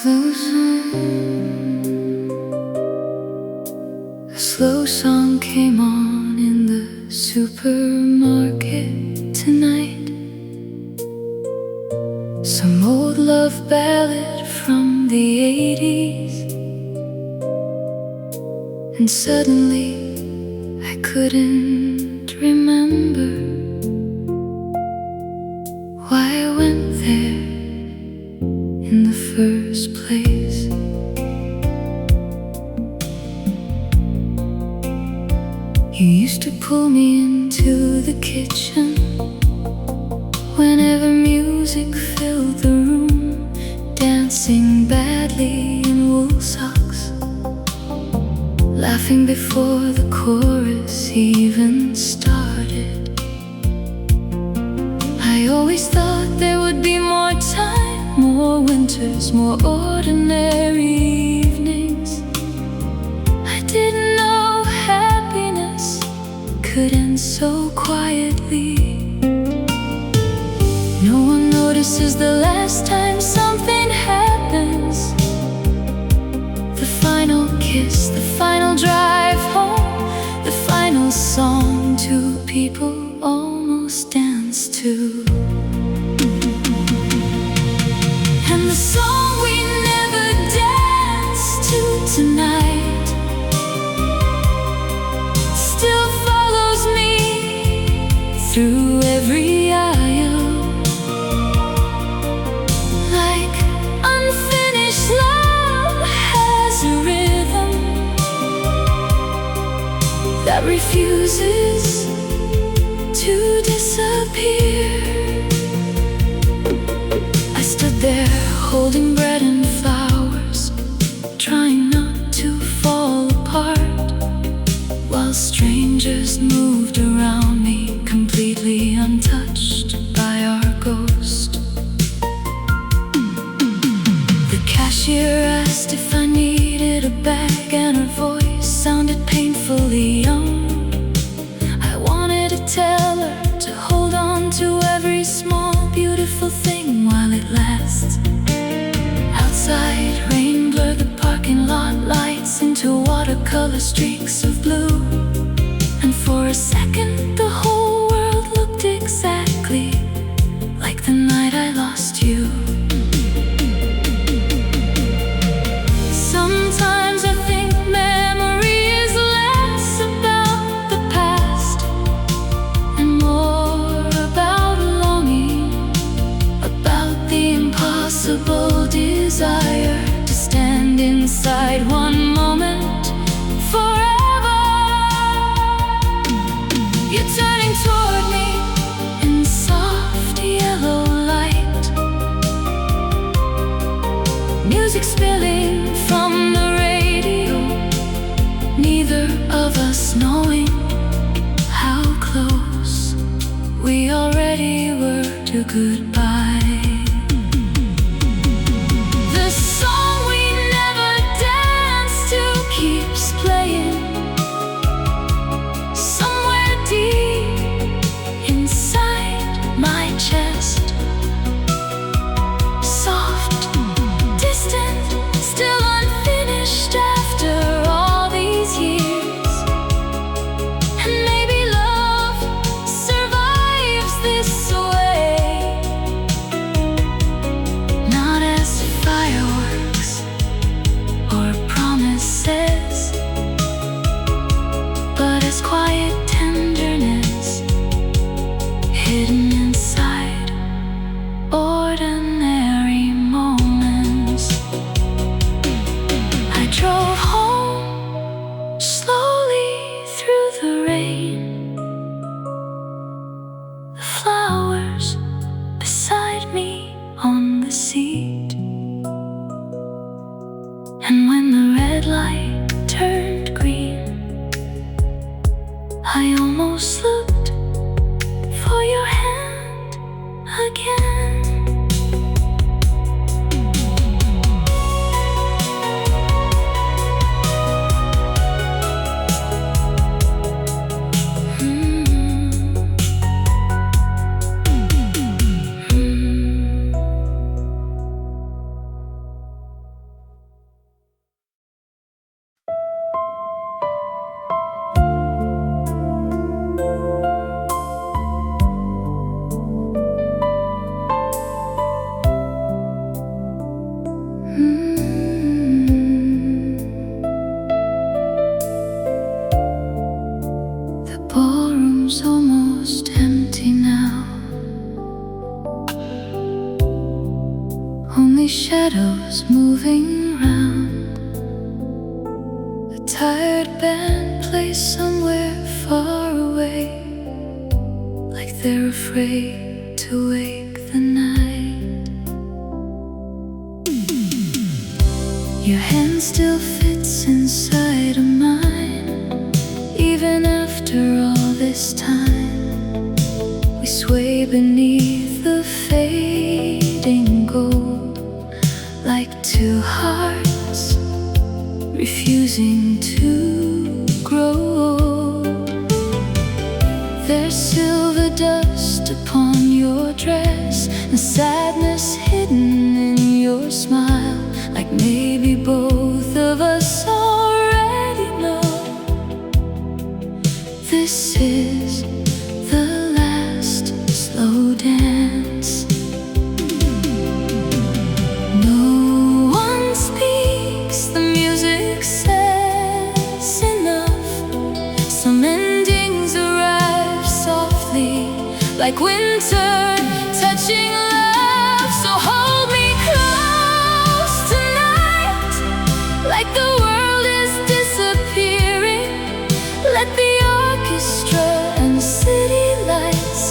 Slow song, a slow song came on in the supermarket tonight. Some old love ballad from the 80s. And suddenly I couldn't remember why I went there in the first place. You used to pull me into the kitchen whenever music filled the room, dancing badly in wool socks, laughing before the chorus even started. I always thought there would be more time, more winters, more ordinary evenings. I didn't know happiness could end so quietly. No one notices the last time something happens. The final kiss, the final drive home, the final song two people almost dance to. And the song we never danced to tonight still follows me through every aisle, like unfinished love has a rhythm that refuses to disappear. I stood there holding bread and flowers, trying not to fall apart, while strangers moved around me, completely untouched by our ghost. The cashier asked if I needed a bag, and her voice sounded painfully young. I wanted to tell her to hold on to every small, beautiful thing while it lasts. Outside, rain blurred the parking lot lights into watercolor streaks of blue. And for a second, the whole world looked exactly like the night I lost you. Sometimes I think memory is less about the past and more about longing, about the impossible desire to stand inside one moment forever. You're turning toward me in soft yellow light, music spilling from the radio, neither of us knowing how close we already were to goodbye. The song we never danced to keeps playing somewhere deep inside my chest. Soft, distant, still unfinished after all these years. And maybe love survives this way. shadows moving round. A tired band plays somewhere far away, like they're afraid to wake the night. Your hand still fits inside of mine, even after all this time. We sway beneath the fading gold, like two hearts refusing to grow old. There's silver dust upon your dress, and sadness hidden in your smile, like maybe both of us already know this is the last slow dance. No one speaks, the music says enough. Some endings arrive softly, like winter touching love. So hold me close tonight, like the world is disappearing. Let the orchestra and city lights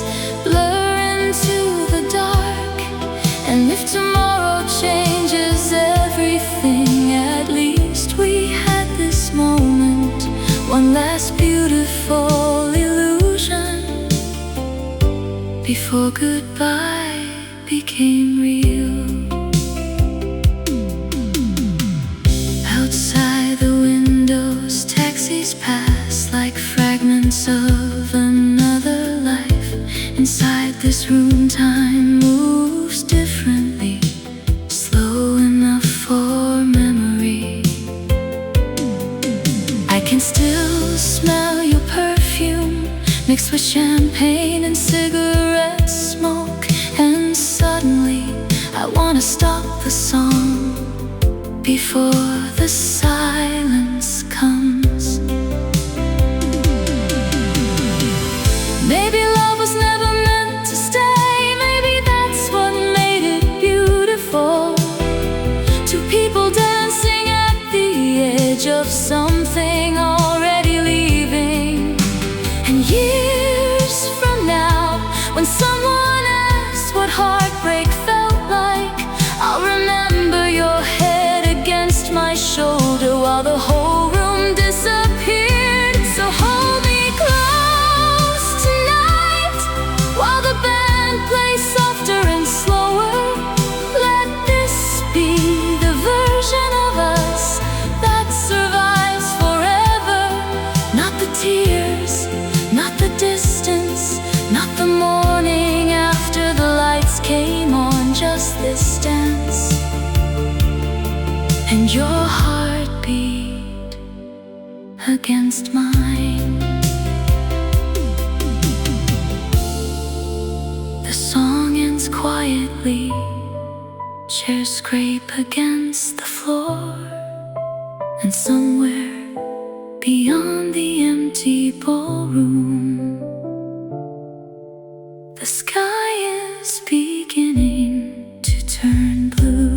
blur into the dark. And if tomorrow changes everything, at least we had this moment, one last beautiful illusion, before goodbye became real. Outside the windows, taxis pass like fragments of another life. Inside this room, time moves differently, slow enough for memory. I can still smell your perfume, mixed with champagne and cigarette smoke. And suddenly I wanna stop the song before the silence comes. Maybe love was never meant to stay. Maybe that's what made it beautiful. Two people dancing at the edge of something already leaving. And years from now, when someone asks what heartbreak felt like, I'll remember your head against my shoulder while the whole room disappeared. So hold me close tonight, while the band plays softer and slower. Let this be the version of us that survives forever. Not the tears, not the distance, not the morning after the lights came on, just this dance and your heartbeat against mine. The song ends quietly, chairs scrape against the floor, and somewhere beyond the empty ballroom, the sky is beginning to turn blue.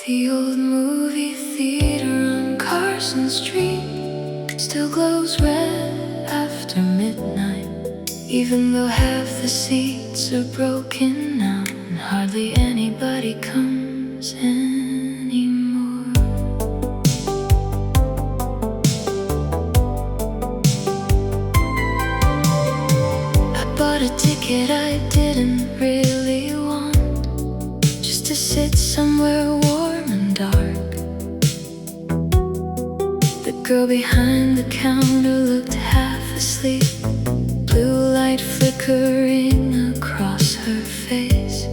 The old movie theater on Carson Street still glows red after midnight, even though half the seats are broken now and hardly anybody comes anymore. I bought a ticket I didn't really want, just to sit somewhere warm and dark. The girl behind the counter looked half asleep, blue light flickering across her face.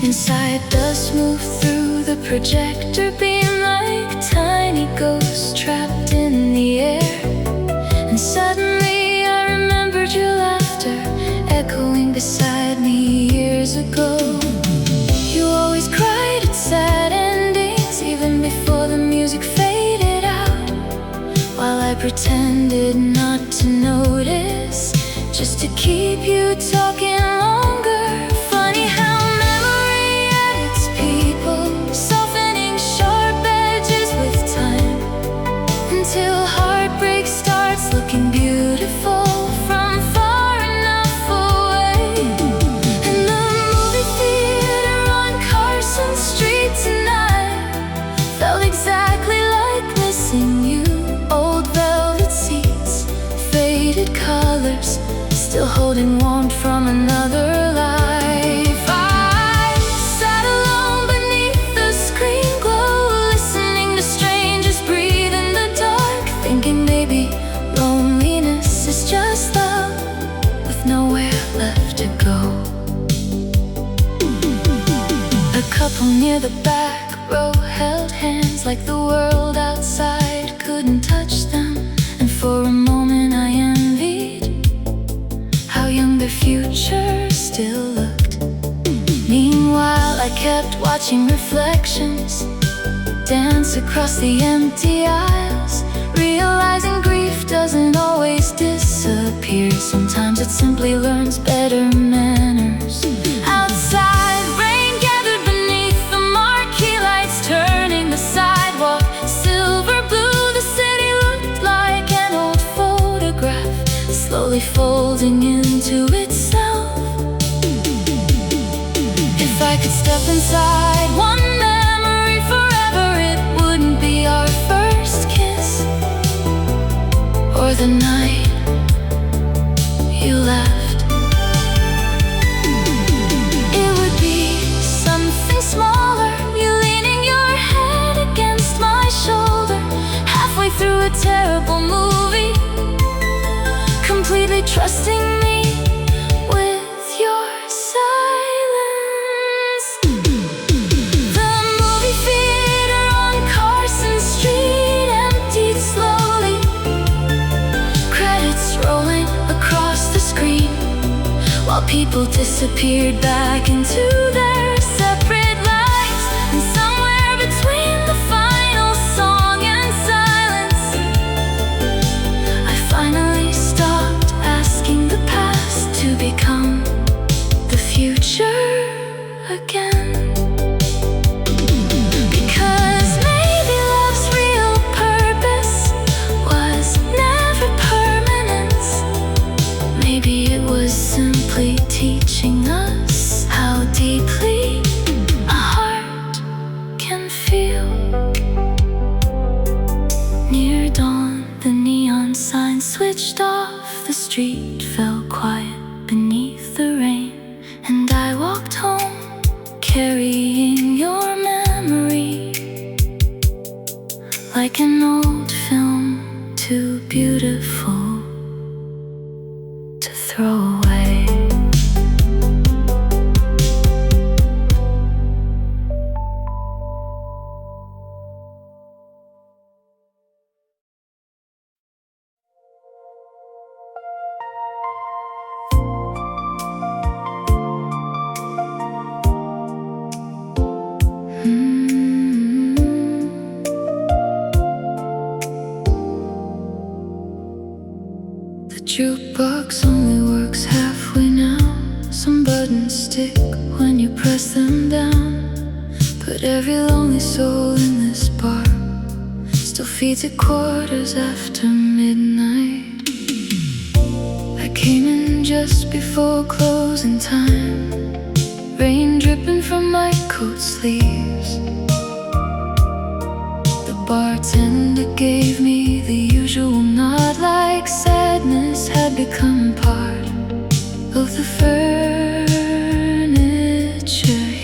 Inside, dust moved through the projector beam like tiny ghosts trapped in the air. And suddenly I remembered your laughter echoing beside me years ago. You always cried at sad endings, even before the music faded out, while I pretended not to notice, just to keep you talking longer. Funny how memory edits people, softening sharp edges with time, until heartbreak starts looking beautiful from far enough away. And the movie theater on Carson Street tonight felt exactly like missing you. Old velvet seats, faded colors, still holding warmth from another life. I sat alone beneath the screen glow, listening to strangers breathe in the dark, thinking maybe loneliness is just love with nowhere left to go. A couple near the back row held hands like the world outside couldn't touch them, and for a moment I envied how young their future still looked. Meanwhile I kept watching reflections dance across the empty aisles, realizing grief doesn't always disappear. Sometimes it simply learns better manners. Outside, rain gathered beneath the marquee lights, turning the sidewalk silver blue. The city looked like an old photograph, slowly folding into itself. If I could step inside one memory forever, it wouldn't be our first kiss, or the night you left. It would be something smaller, you leaning your head against my shoulder, halfway through a terrible movie, completely trusting me with your silence. The movie theater on Carson Street emptied slowly, credits rolling across the screen, while people disappeared back into their separate lives. And somewhere between the final song and silence, I finally stopped asking the past to become the future again. Because maybe love's real purpose was never permanence. Maybe it was simply teaching us how deeply a heart can feel. Near dawn, the neon sign switched off, the street fell quiet beneath the rain, and I walked home carrying your memory like an old film, too beautiful to throw away. The jukebox only works halfway now. Some buttons stick when you press them down, but every lonely soul in this bar still feeds at quarters after midnight. I came in just before closing time, rain dripping from my coat sleeves. The bartender gave me the usual nod, like sadness had become part of the furniture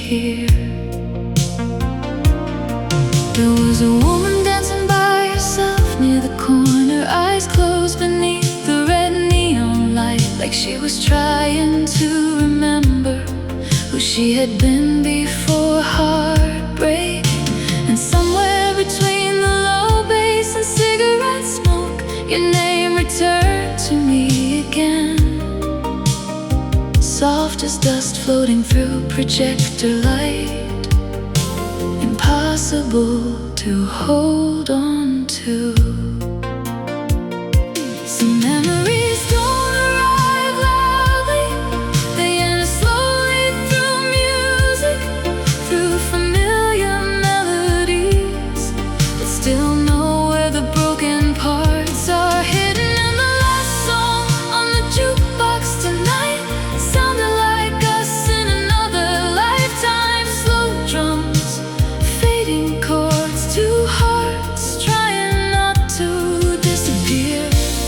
here. There was a woman dancing by herself near the corner, eyes closed beneath the red neon light, like she was trying to remember who she had been before heartbreak again, soft as dust floating through projector light, impossible to hold on to. Some memories don't arrive loudly, they enter slowly through music, through familiar melodies, but still know where the broken parts are hidden. And the last song on the jukebox tonight sounded like us in another lifetime. Slow drums, fading chords, two hearts trying not to disappear.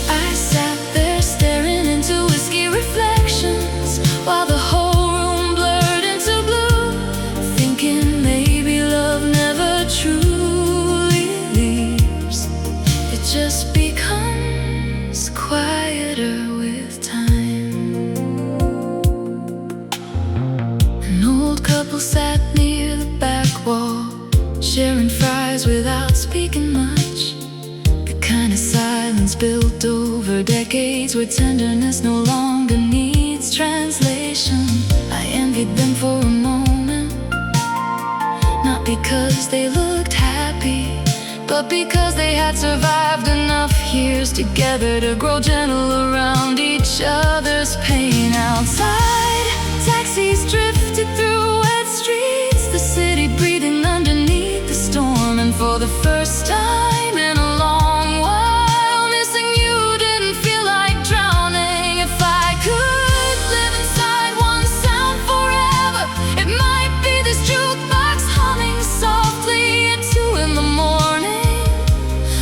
I sat there staring into whiskey reflections while the whole room blurred into blue, thinking maybe love never truly leaves. It just becomes quieter with time. An old couple sat near the back wall, sharing fries without speaking much. The kind of silence built over decades, where tenderness no longer needs translation. I envied them for a moment, not because they looked happy, but because they had survived enough years together to grow gentle around each other's pain. Outside, taxis drifted through wet streets, the city breathing underneath the storm. And for the first time in a long while, missing you didn't feel like drowning. If I could live inside one sound forever, it might be this jukebox humming softly at 2 in the morning,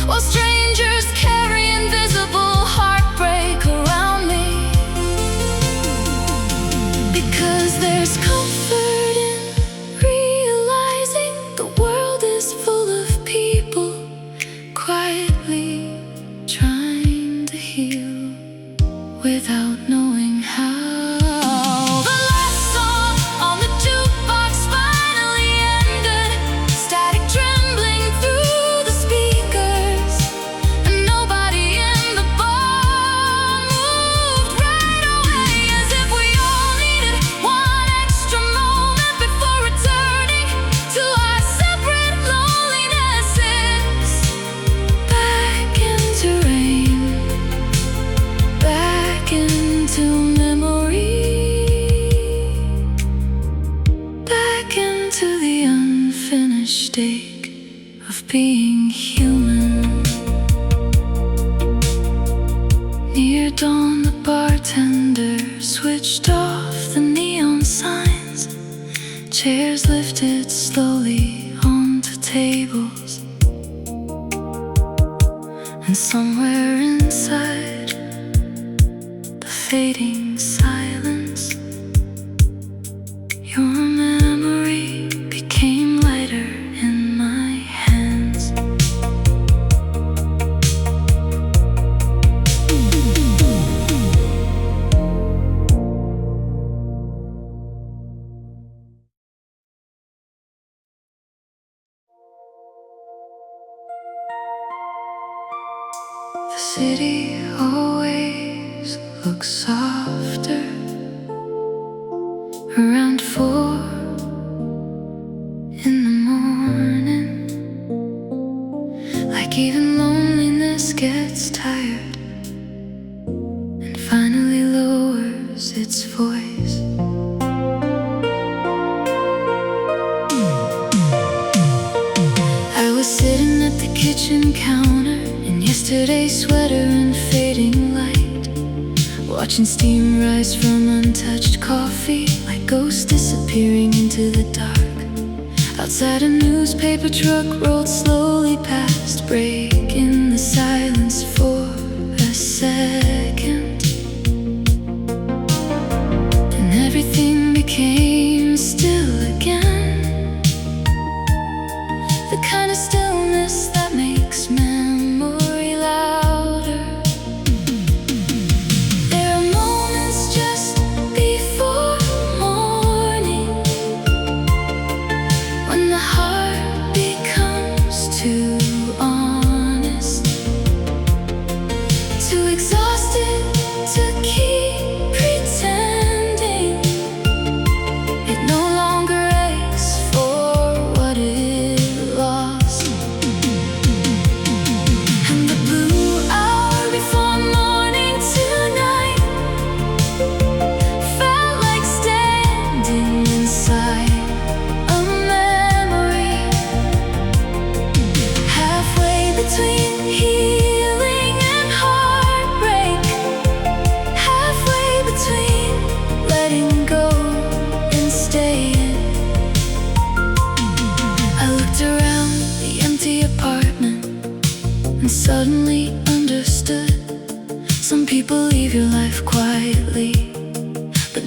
while strangers carry invisible heartbreak around me. Because there's comfort in realizing the world is full of people quietly trying to heal without knowing how. The last song on the jukebox finally ended, static trembling through the speakers, and nobody in the bar moved right away, as if we all needed one extra moment before returning to our separate lonelinesses. Back into rain, back into memory, back into the unfinished ache of being human. Near dawn, the bartender switched off the neon signs, chairs lifted slowly onto tables, and somewhere inside the fading silence, your memory became lighter in my hands. The city always looks softer around 4 in the morning, like even loneliness gets tired and finally lowers its voice. I was sitting at the kitchen counter in yesterday's sweater and fading light, watching steam rise from untouched coffee, like ghosts disappearing into the dark. Outside, a newspaper truck rolled slowly past, breaking the silence for a second, and everything became still again. The kind of stillness that makes memory louder. There are moments just before morning when the heart becomes too honest, too exhausted to keep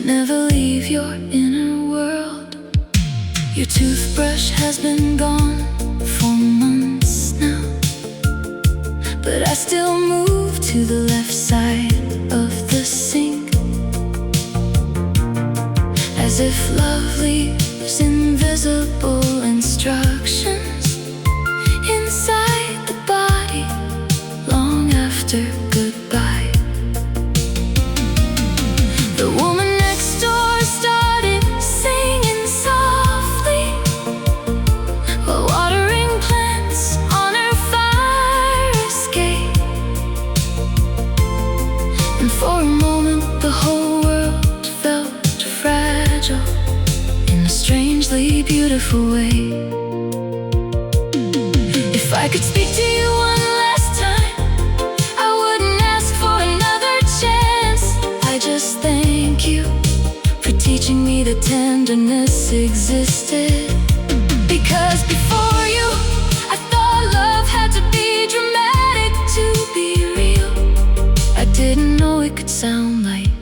never leave your inner world. Your toothbrush has been gone for months now, but I still move to the left side of the sink, as if love leaves invisible instructions inside the body long after goodbye. The woman next door started singing softly while watering plants on her fire escape, and for a moment the whole world felt fragile in a strangely beautiful way. If I could speak to you one last time, I wouldn't ask for another chance. I just thank you for teaching me that tenderness existed. Because before you, I thought love had to be dramatic to be real. I didn't know it could sound like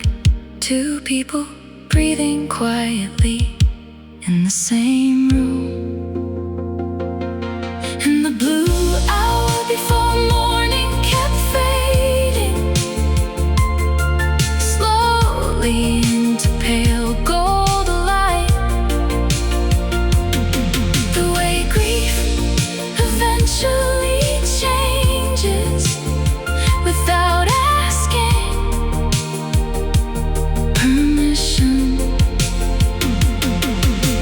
two people breathing quietly in the same room. And the blue hour before morning kept fading slowly into pale gold light. The way grief eventually changes without asking permission.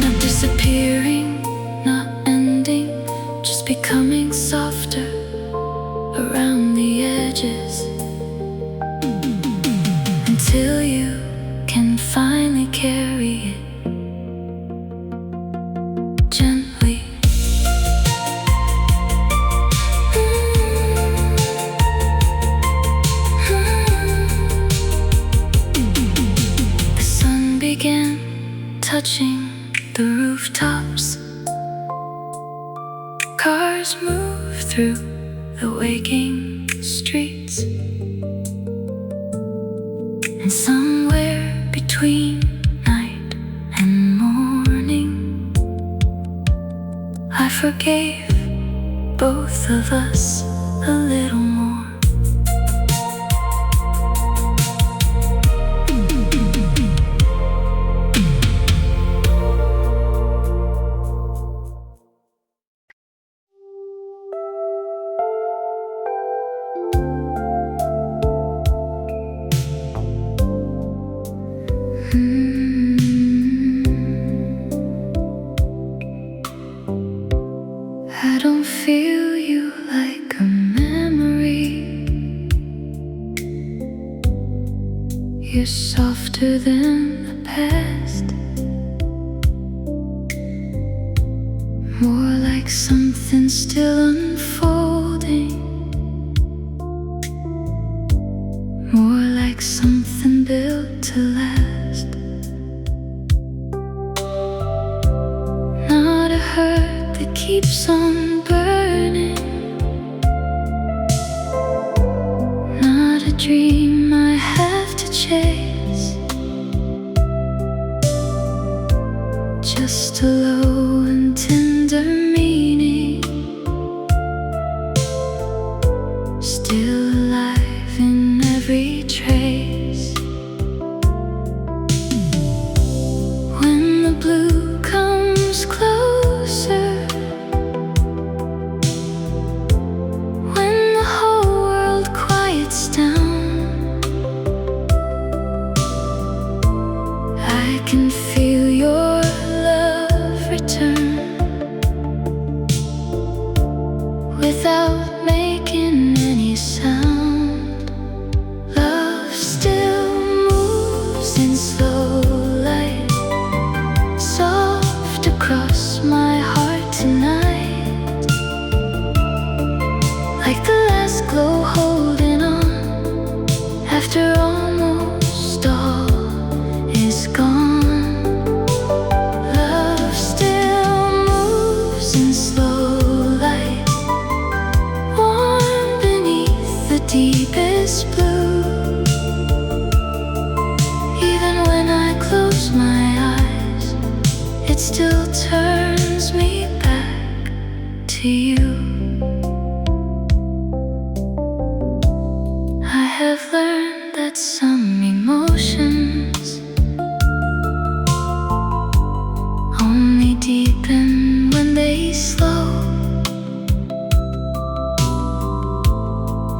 Not disappearing, not ending, just becoming softer around the edges, until you can finally carry it gently. The sun began touching the rooftops. Cars move through the waking streets, and somewhere between night and morning, I forgave both of us a little more. I don't feel you like a memory. You're softer than the past, more like something still unfolding, more like something built to last. Not a hurt that keeps on burning, not a dream I have to chase, just a low and tender meaning, still alive in every trace. When the blue comes closer, when the whole world quiets down, I can feel your love return without making any sound. Love still moves in slow light, soft across my heart tonight, like the last glow holding on after almost all is gone. it still turns me back to you. I have learned that some emotions only deepen when they slow.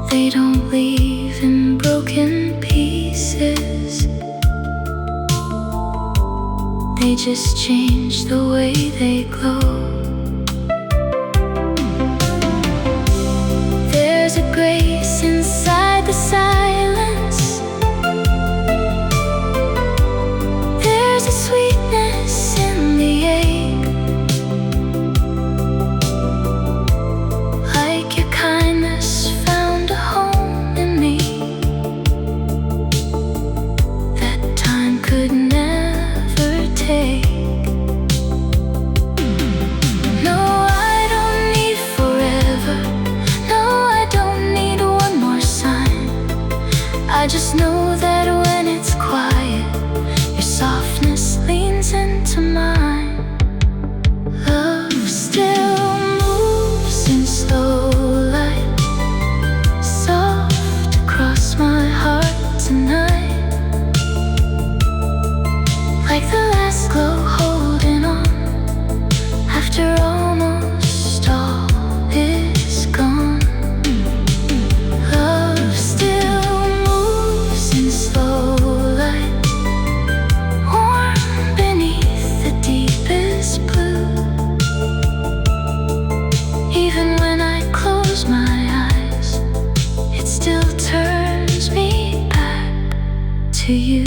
They don't leave in broken pieces. They just change the way they glow. There's a grace inside the silence. There's a sweetness in the ache. Like your kindness found a home in me that time could never take. No, I don't need forever. No, I don't need one more sign. I just know that when it's quiet, your softness leans into mine. Love still moves in slow light, soft across my heart tonight. Like the last glow holding on after almost all is gone. Love still moves in slow light, warm beneath the deepest blue. Even when I close my eyes, it still turns me back to you.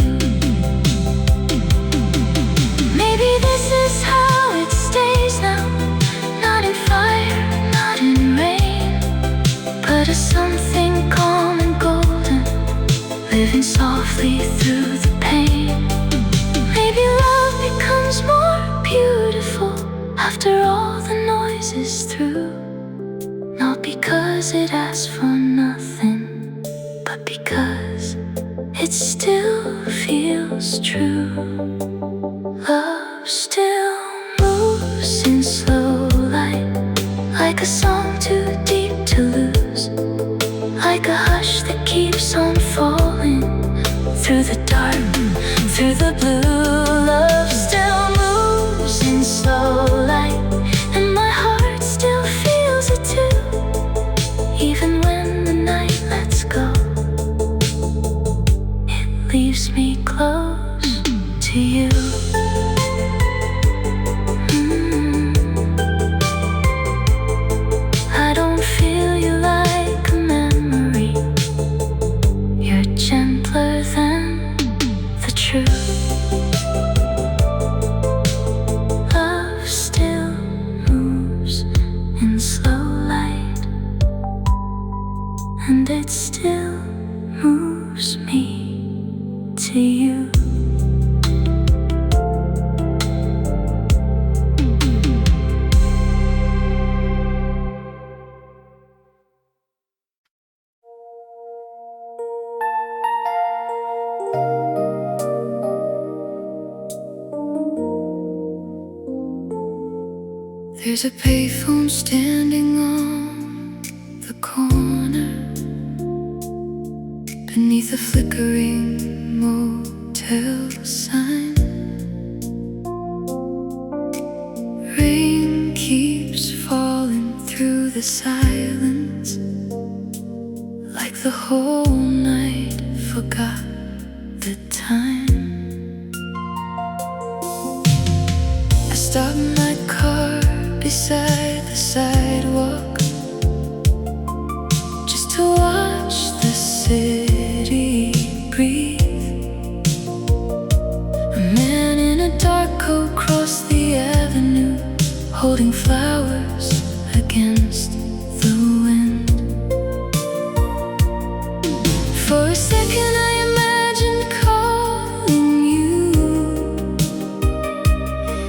Maybe this is how it stays now. Not in fire, not in rain, but as something calm and golden, living softly through the pain. Maybe love becomes more beautiful after all the noise is through. Not because it asks for nothing, but because it still feels true. Love still moves in slow light, like a song too deep to lose, like a hush that keeps on falling through the dark, through the blue. Love still moves in slow light, and my heart still feels it too. Even when the night lets go, it leaves me close to you. I don't feel you like a memory. You're gentler than the truth. Love still moves in slow light, and it still moves me to you. There's a payphone standing on the corner beneath a flickering motel sign. Rain keeps falling through the silence, like the whole night forgot the time. I stopped my car beside the sidewalk just to watch the city breathe. A man in a dark coat crossed the avenue, holding flowers against the wind. For a second I imagined calling you,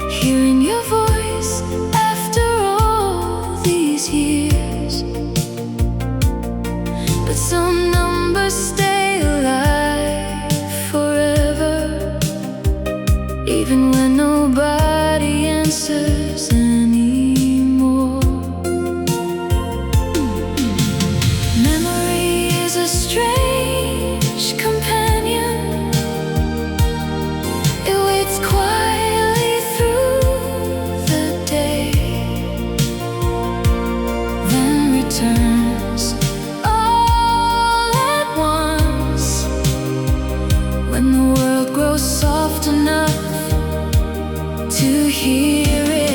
hearing your voice after all these years. But some numbers stay alive forever, even when nobody answers anymore. Memory is a strange companion. It waits quietly through the day, then returns all at once when the world grows soft enough to hear it.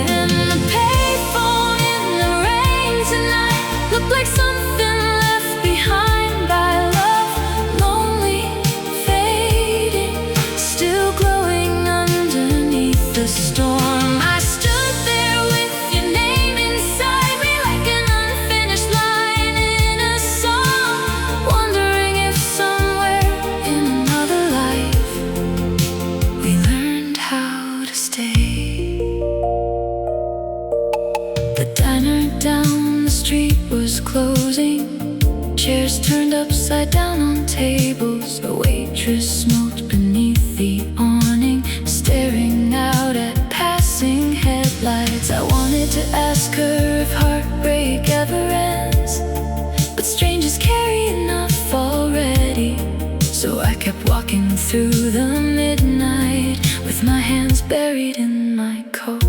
And the payphone in the rain tonight looked like something left behind by love, lonely, fading, still glowing underneath the storm. I stood there with your name inside me like an unfinished line in a song, wondering if somewhere in another life we learned how to stay. The diner down the street was closing, chairs turned upside down on tables. A waitress smoked beneath the awning, staring out at passing headlights. I wanted to ask her if heartbreak ever ends, but strangers carry enough already. So I kept walking through the midnight with my hands buried in my coat.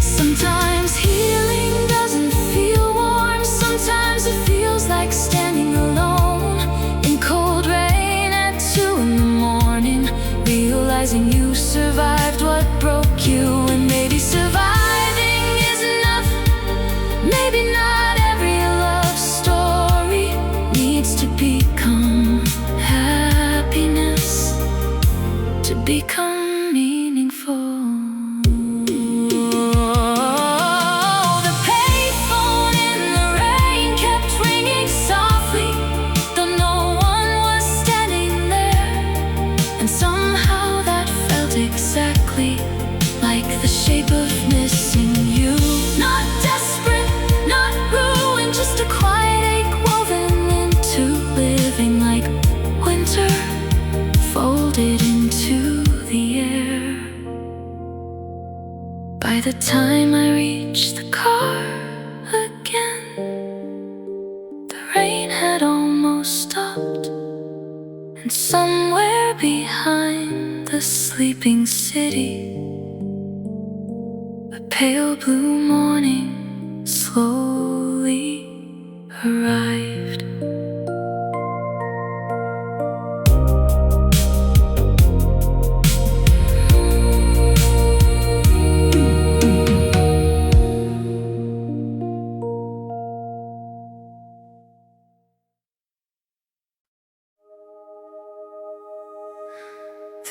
Sometimes healing doesn't feel warm. Sometimes it feels like standing alone in cold rain at 2 in the morning, realizing you survived what broke you. And maybe surviving is enough. Maybe not every love story needs to become happiness to become meaningful. The payphone in the rain kept ringing softly, though no one was standing there. And somehow that felt exactly like the shape of missing you. Not desperate, not ruined, just a quiet ache woven into living, like winter folded into the air. By the time I reached the car again, the rain had almost stopped, and somewhere behind the sleeping city, a pale blue morning slowly arrived.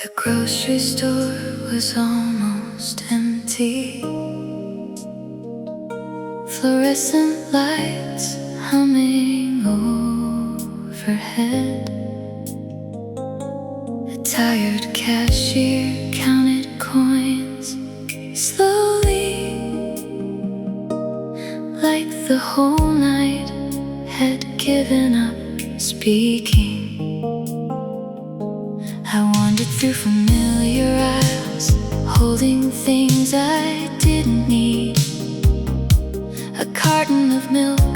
The grocery store was almost empty. Fluorescent lights humming overhead. A tired cashier counted coins slowly, like the whole night had given up speaking. I wandered through familiar aisles, holding things I didn't need. A carton of milk,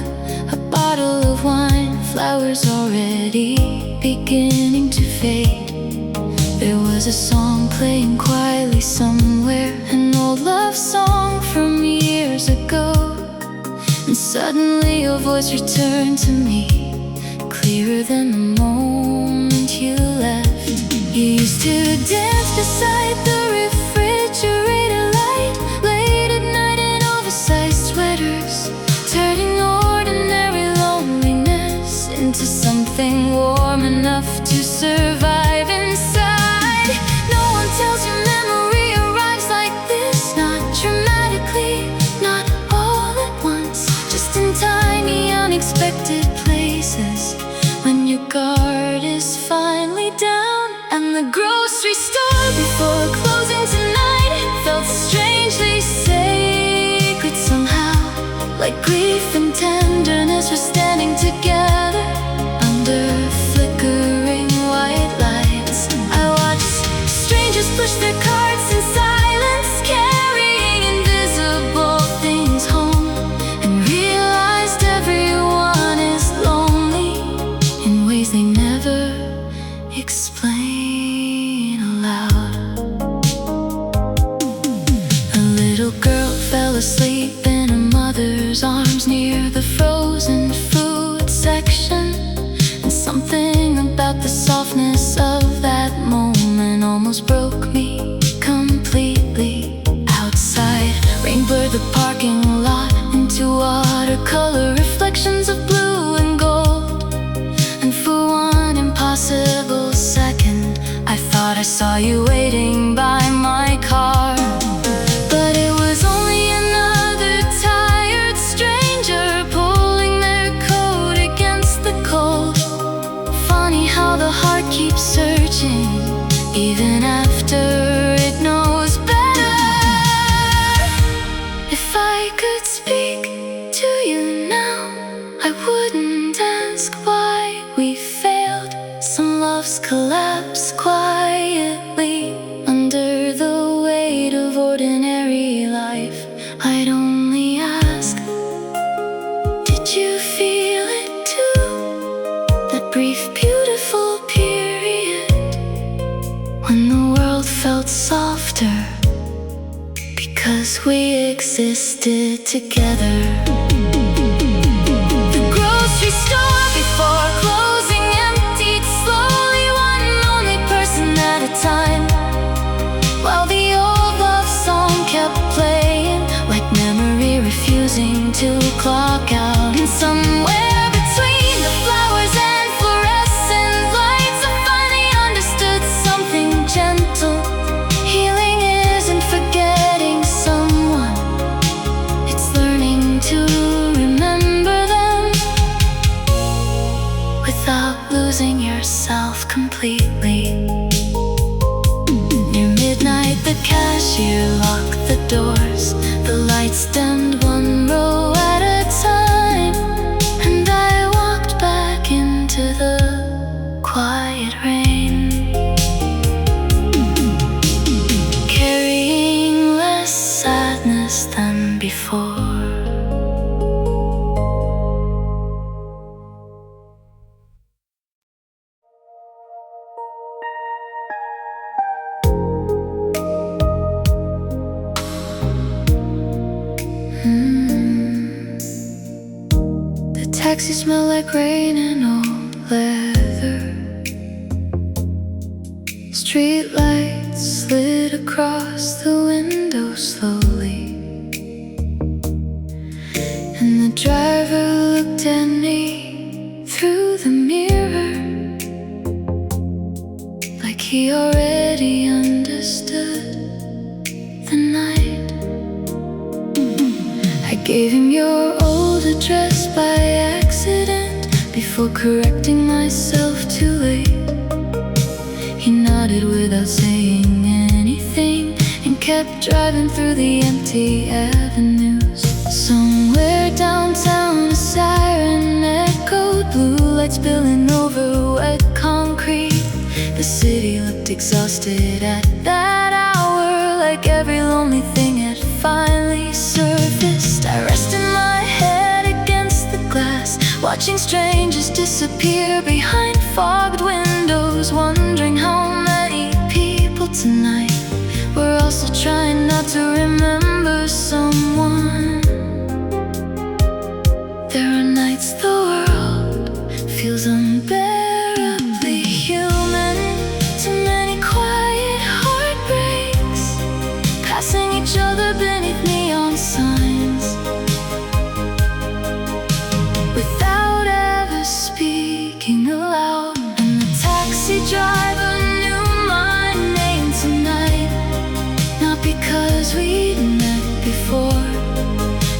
a bottle of wine, flowers already beginning to fade. There was a song playing quietly somewhere, an old love song from years ago. And suddenly your voice returned to me, clearer than the moment you left. You used to dance beside the refrigerator light, late at night in oversized sweaters, turning ordinary loneliness into something warm enough to survive inside. No one tells you memory arrives like this, not dramatically, not all at once, just in tiny unexpected places, when your guard is finally down. And the grocery store before closing tonight felt strangely sacred somehow, like grief and tenderness were standing together under flickering white lights. I watched strangers explain aloud. A little girl fell asleep in her mother's arms near the frozen food section. And something about the softness of that moment almost broke me completely. Outside, rain blurred the parking lot into watercolor reflections of blue and gold. And for one impossible second, I thought I saw you waiting by my car. But it was only another tired stranger pulling their coat against the cold. Funny how the heart keeps searching even after it knows better. If I could speak to you now, I wouldn't ask why we failed. Some loves collapse quietly under the weight of ordinary life. I'd only ask, did you feel it too? That brief, beautiful period when the world felt softer because we existed together. The grocery store before closing emptied slowly, one lonely person at a time, while the old love song kept playing, like memory refusing to clock out. And somewhere between the flowers and fluorescent lights, I finally understood something gentle. Healing isn't forgetting someone, it's learning to remember them without losing yourself completely. Near midnight, the cashier locked the doors. The lights dimmed one row at a time, and I walked back into the quiet rain, carrying less sadness than before. The taxi smelled like rain and old leather. Street lights slid across the window slowly, and the driver looked at me through the mirror like he already understood the night. I gave him your old address by accident before correcting myself too late. He nodded without saying anything and kept driving through the empty avenues. Somewhere downtown, a siren echoed, blue lights spilling over wet concrete. The city looked exhausted at that hour, like every lonely thing had finally surfaced. I rested my head against the glass, watching strangers disappear behind fogged windows, wondering how many people tonight were also trying not to remember someone. There are nights the world feels unbearably human. Too many quiet heartbreaks, passing each other beneath neon signs, without ever speaking aloud. And the taxi driver knew my name tonight, not because we'd met before,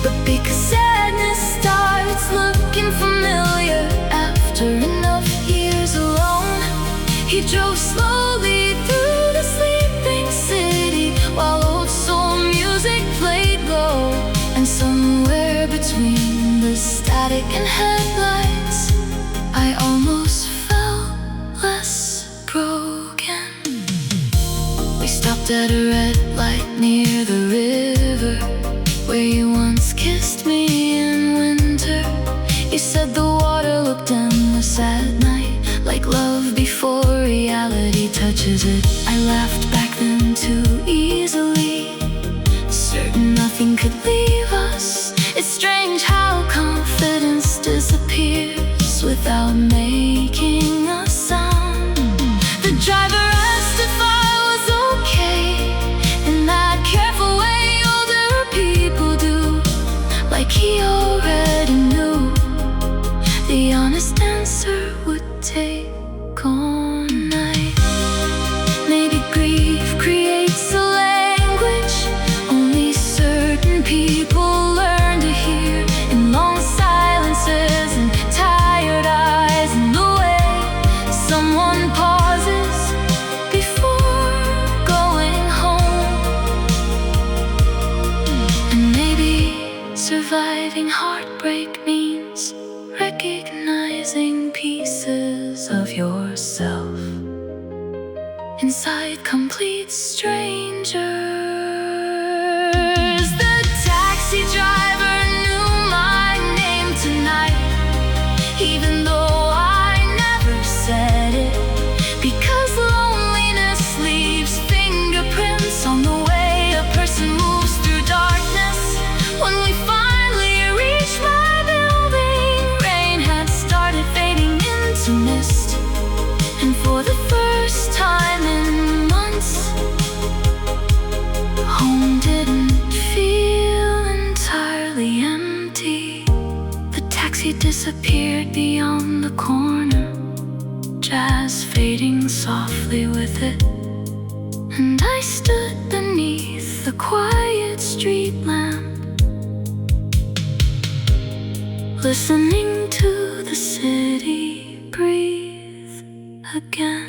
but because sadness starts looking familiar after enough years alone. He drove slowly through the sleeping city while old soul music played low. And somewhere between the static and headlights, I almost felt less broken. We stopped at a red light near the river, where you once kissed me in winter. You said the water looked endless at night, like love before before reality touches it. I laughed back then too easily, certain nothing could leave us. It's strange how confidence disappears without making a sound. The driver asked if I was okay, in that careful way older people do, like he already knew. The honest answer would take all night. Maybe grief creates a language only certain people learn to hear, in long silences and tired eyes, and the way someone pauses before going home. And maybe surviving heartbreak means recognizing pieces of yourself inside complete strangers. The taxi driver knew my name tonight, even though I never said it, because loneliness leaves fingerprints on the way a person moves through darkness. When we finally reached my building, rain had started fading into mist, and for the first time in months, home didn't feel entirely empty. The taxi disappeared beyond the corner, jazz fading softly with it, and I stood beneath the quiet street lamp, listening to the city breathe again.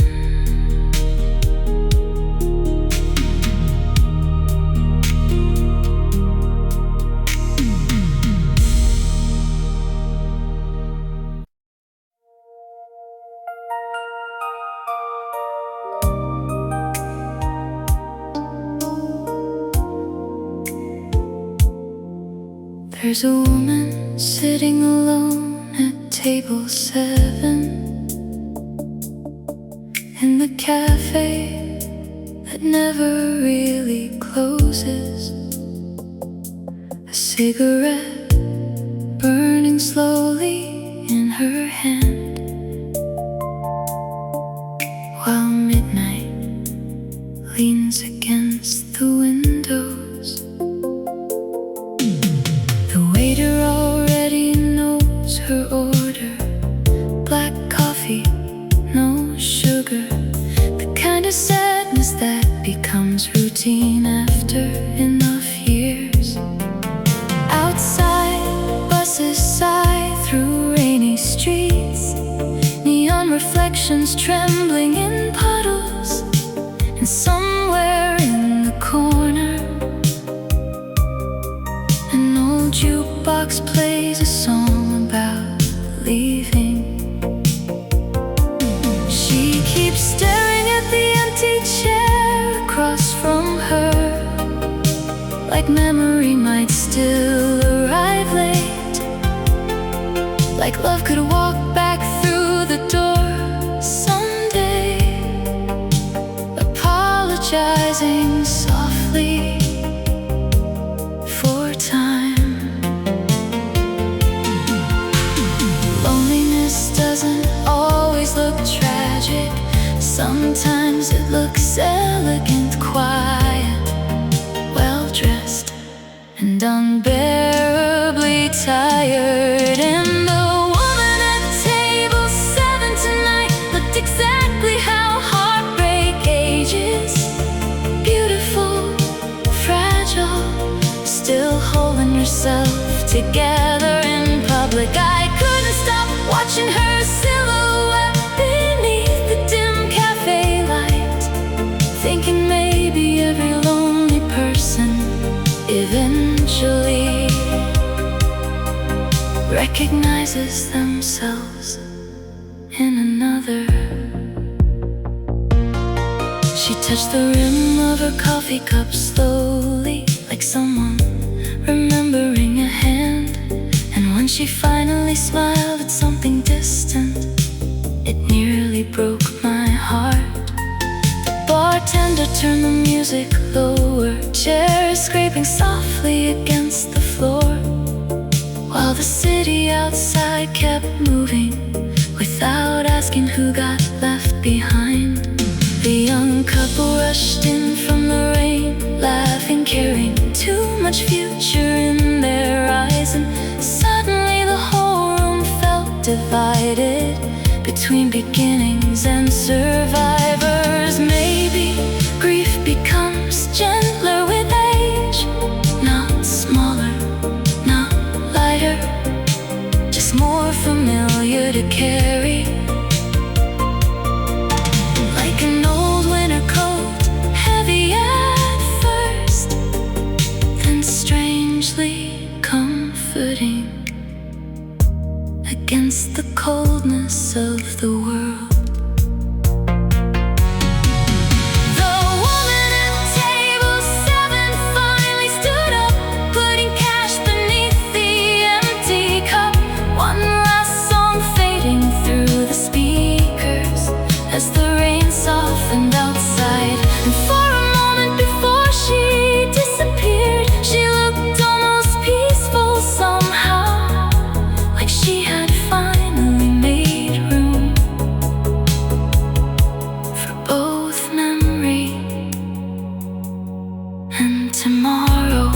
There's a woman sitting alone at table 7 in the cafe that never really closes. A cigarette burning slowly in her hand, while midnight leans against the windows. The waiter already knows her order: black coffee, no sugar. The kind of sadness that becomes routine after enough years. Outside, buses sigh through rainy streets, neon reflections trembling in puddles, and somewhere in the corner, an old jukebox plays a song about leaving. She keeps staring at the empty chair across from her, like memory might still arrive late, like love could walk back through the door someday, apologizing softly for time. Loneliness doesn't always look tragic. Sometimes it looks elegant, quiet, well-dressed, and unbearably tired. And the woman at table 7 tonight looked exactly how heartbreak ages: beautiful, fragile, still holding herself together in public. I couldn't stop watching her silhouette beneath the dim cafe light, thinking maybe every lonely person eventually recognizes themselves in another. She touched the rim of her coffee cup slowly, like someone remembering a hand. And when she finally smiled at something distant, it nearly broke my heart. The bartender turned the music lower, chairs scraping softly against the floor, while the city outside kept moving without asking who got left behind. The young couple rushed in from the rain, laughing, carrying too much future in their eyes. And suddenly the whole room felt divided between beginnings and survivors. Maybe grief becomes gentler with age, not smaller, not lighter, just more familiar to carry. Like an old winter coat, heavy at first, then strangely comforting against the coldness of the world. As the rain softened outside, and for a moment before she disappeared, she looked almost peaceful somehow, like she had finally made room for both memory and tomorrow.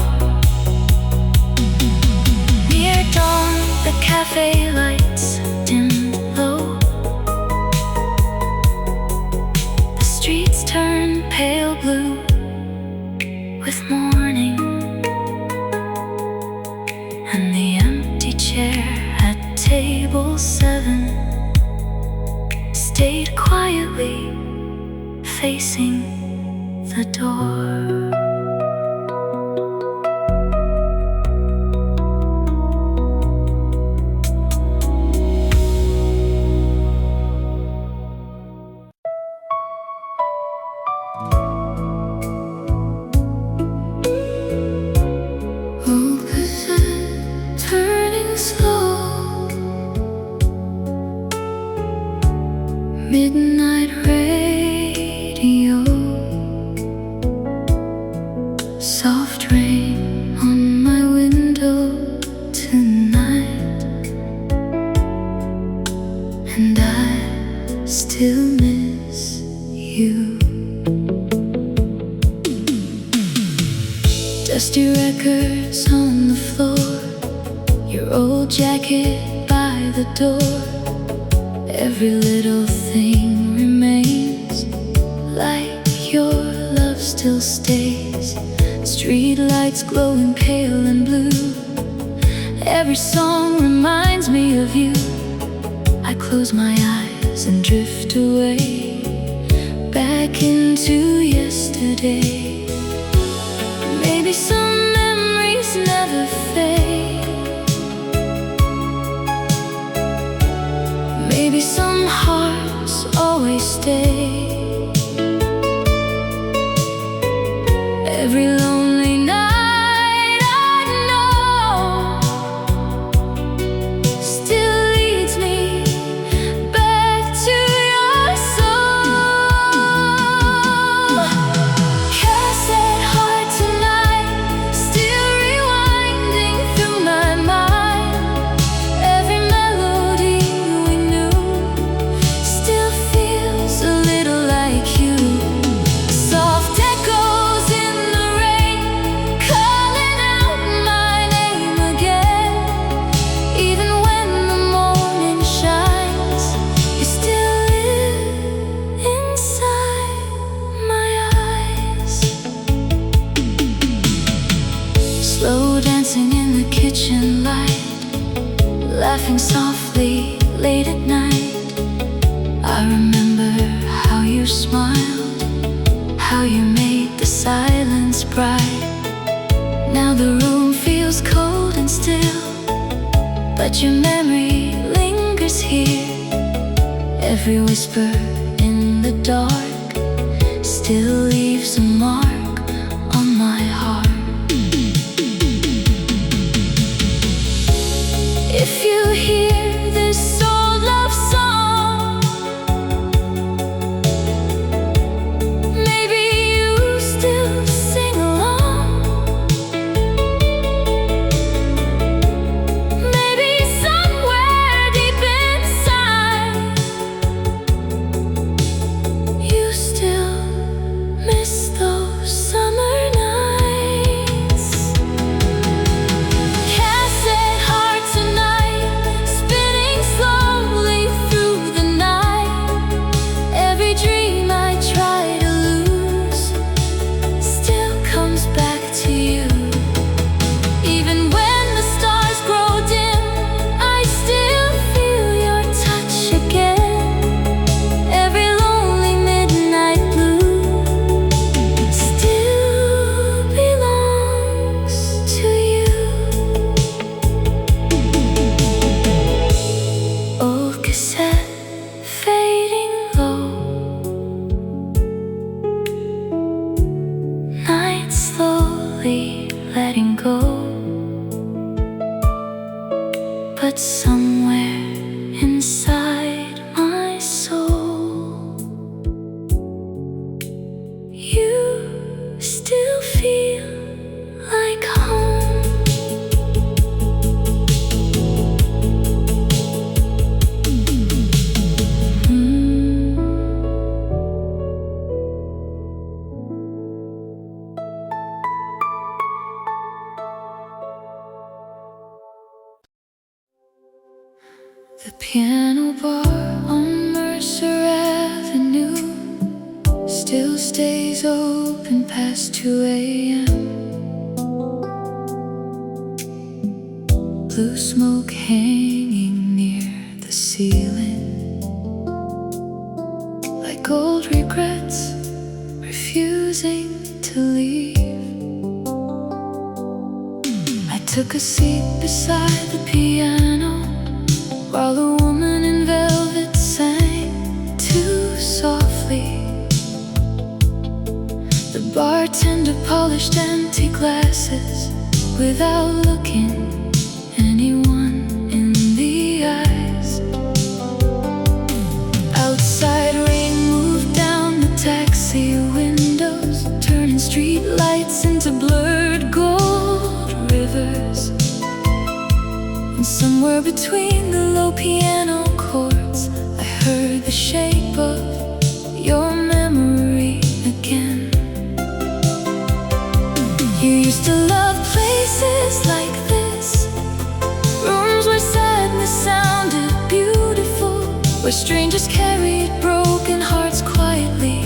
Near dawn, the cafe lights dimmed low. Streets turn pale blue with morning, and the empty chair at table 7 stayed quietly facing the door. Midnight radio, soft rain on my window tonight, and I still miss you. Dusty records on the floor, your old jacket by the door. Every little thing remains, like your love still stays. Street lights glowing pale and blue, every song reminds me of you. I close my eyes and drift away, back into yesterday. Maybe some memories never fade, maybe some hearts always stay. Every lonely night I know still leads me back to your soul. Cassette heart tonight, still rewinding through my mind. Every melody we knew still feels a little like you. Soft echoes in the rain, calling out my name again. Even when the morning shines, you still live inside my eyes. Slow dancing in the kitchen light, laughing softly late at night. I remember how you smiled, how you made the silence bright. Now the room feels cold and still, but your memory lingers here. Every whisper in the dark still leaves a mark on my heart. If you hear this old love song, piano bar on Mercer Avenue still stays open past 2 a.m. Blue smoke hanging near the ceiling, like old regrets refusing to leave. I took a seat beside the piano while a woman in velvet sang too softly. The bartender polished empty glasses without looking anyone in the eyes. Outside, rain moved down the taxi windows, turning street lights into blurred gold rivers. And somewhere between the low piano chords, I heard the shape of your memory again. You used to love places like this, rooms where sadness sounded beautiful, where strangers carried broken hearts quietly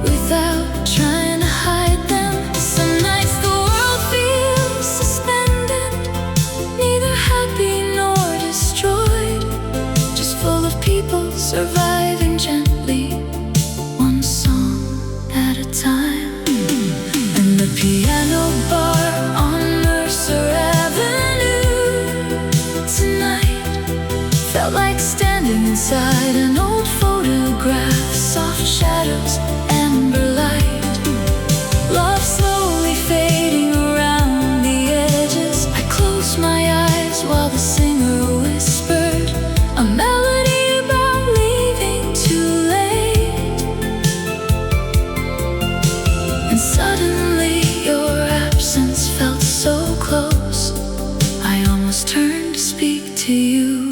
without trying to hide them. Some nights the world feels suspended, neither happy nor destroyed, just full of people surviving gently, one song at a time. And the piano bar on Mercer Avenue tonight felt like standing inside an old photograph, soft shadows, amber light, love slowly fading around the edges. I closed my eyes while the singer whispered a melody about leaving too late. And suddenly your absence felt so close, I almost turned to speak to you.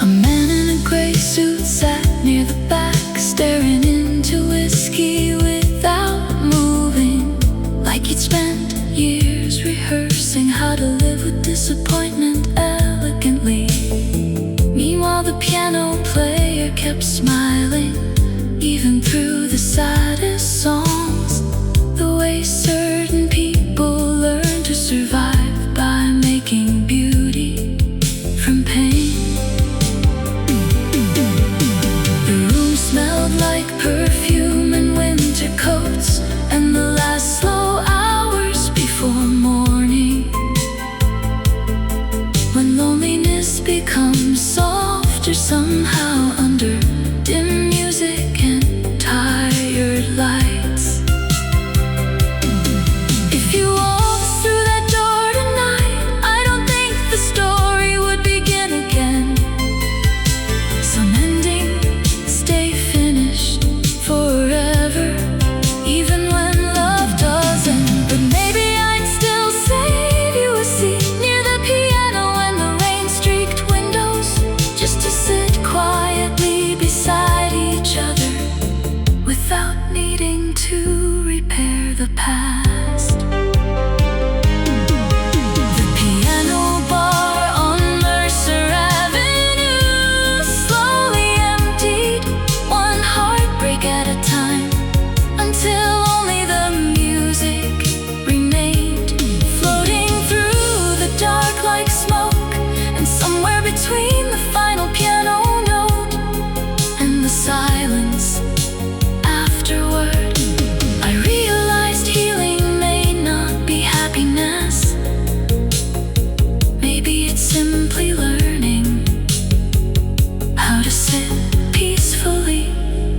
A man in a gray suit sat near the back, staring into whiskey without moving, like he'd spent years rehearsing how to live with disappointment elegantly. Meanwhile the piano player kept smiling, even through the saddest songs, the way certain people learn to survive by making beauty from pain. The room smelled like perfume and winter coats, and the last slow hours before morning, when loneliness becomes softer somehow under dim music and tired lights. If you walked through that door tonight, I don't think the story would begin again. Some endings stay finished forever, even when love doesn't. But maybe I'd still save you a seat near the piano and the rain-streaked windows, just to sit quietly beside each other without needing to repair the past. The piano bar on Mercer Avenue slowly emptied, one heartbreak at a time, until only the music remained, floating through the dark like smoke. And somewhere between the final piano note and the silence afterward, I realized healing may not be happiness. Maybe it's simply learning how to sit peacefully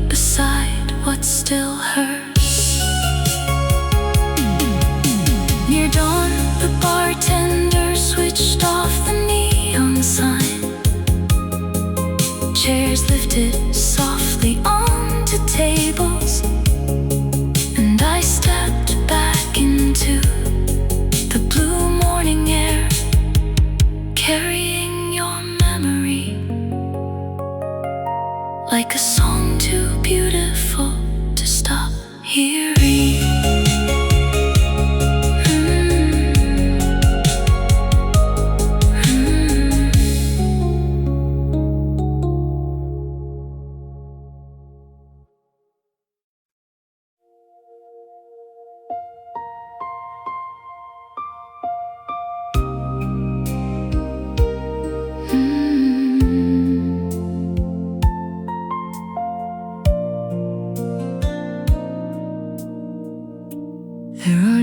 beside what still hurts. Near dawn, the bartender switched off the neon sign. Chairs lifted softly onto tables, and I stepped back into the blue morning air, carrying your memory like a song too beautiful to stop hearing.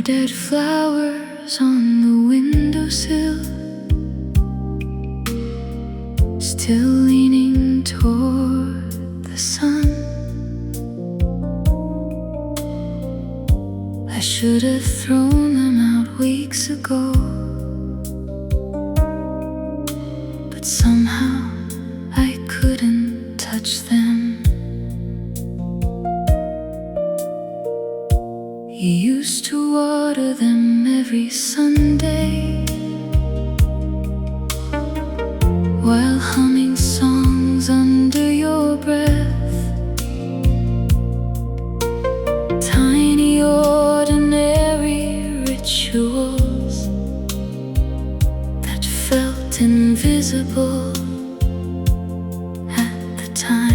dead flowers on the windowsill, still leaning toward the sun. I should have thrown them out weeks ago, but somehow I couldn't touch them. You used to water them every Sunday while humming songs under your breath. Tiny ordinary rituals that felt invisible at the time.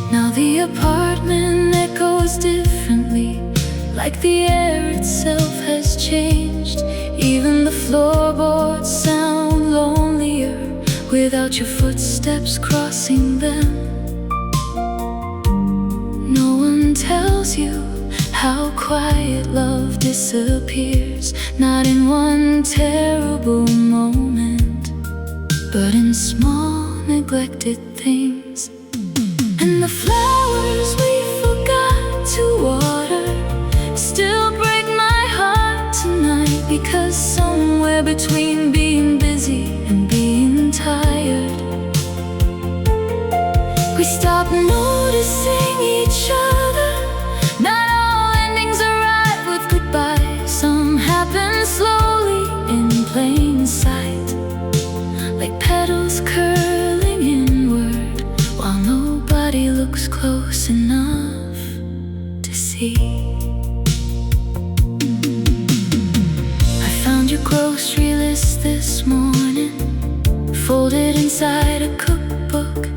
Now the apartment echoes differently, like the air itself has changed. Even the floorboards sound lonelier without your footsteps crossing them. No one tells you how quiet love disappears, not in one terrible moment, but in small neglected things. And the flowers we forgot to water still break my heart tonight, because somewhere between being busy and being tired, we stop noticing each other. Not all endings arrive with goodbye. Some happen slowly in plain sight, like petals curling inward, while nobody looks close enough to see. I found your grocery list this morning, folded inside a cookbook.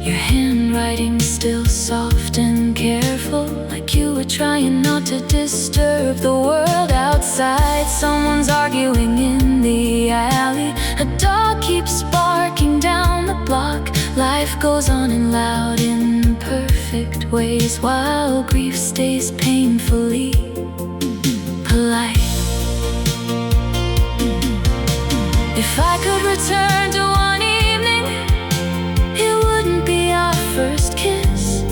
Your handwriting still soft and careful, like you were trying not to disturb the world outside. Someone's arguing in the alley, a dog keeps barking down the block. Life goes on in loud, imperfect ways, while grief stays painfully polite. If I could return to one evening, it wouldn't be our first kiss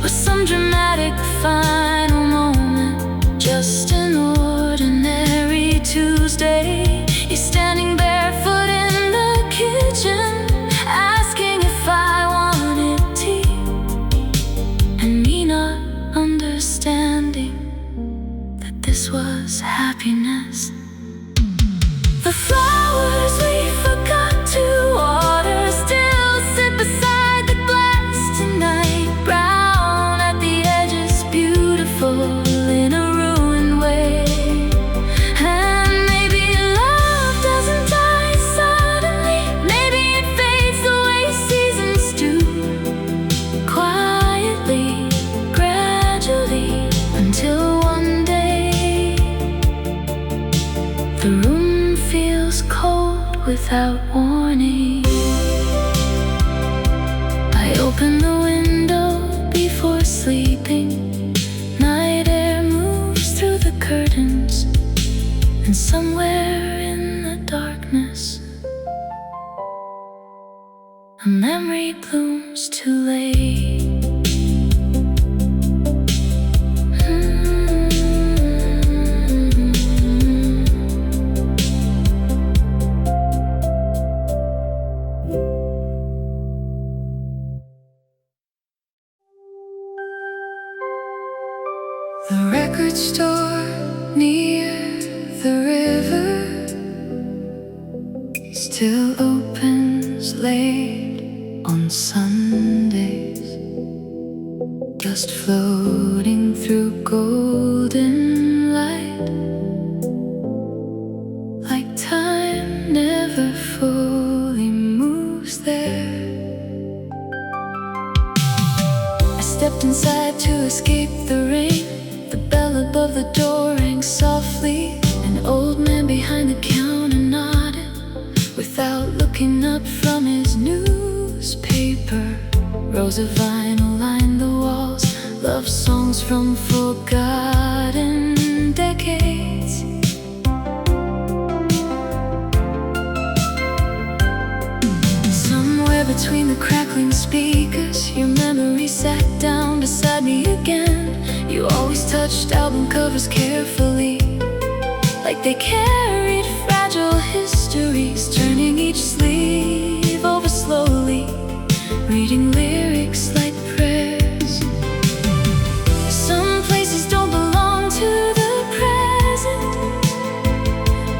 or some dramatic final moment, just an ordinary Tuesday. You're standing barefoot in the kitchen, asking if I wanted tea, and me not understanding that this was happiness. The flowers we forgot to water still sit beside the glass tonight, brown at the edges, beautiful in a ruined way. And maybe love doesn't die suddenly, maybe it fades the way seasons do, quietly, gradually, until one day the room feels cold without warning. I open the window before sleeping. Night air moves through the curtains, and somewhere in the darkness, a memory blooms too late. The record store near the river still opens late on Sundays, just floating through golden light, like time never fully moves there. I stepped inside to escape the rain. The bell above the door rang softly. An old man behind the counter nodded without looking up from his newspaper. Rows of vinyl lined the walls, love songs from forgotten decades. Somewhere between the crackling speakers, your memory sat down beside me again. You always touched album covers carefully, like they carried fragile histories, turning each sleeve over slowly, reading lyrics like prayers. Some places don't belong to the present,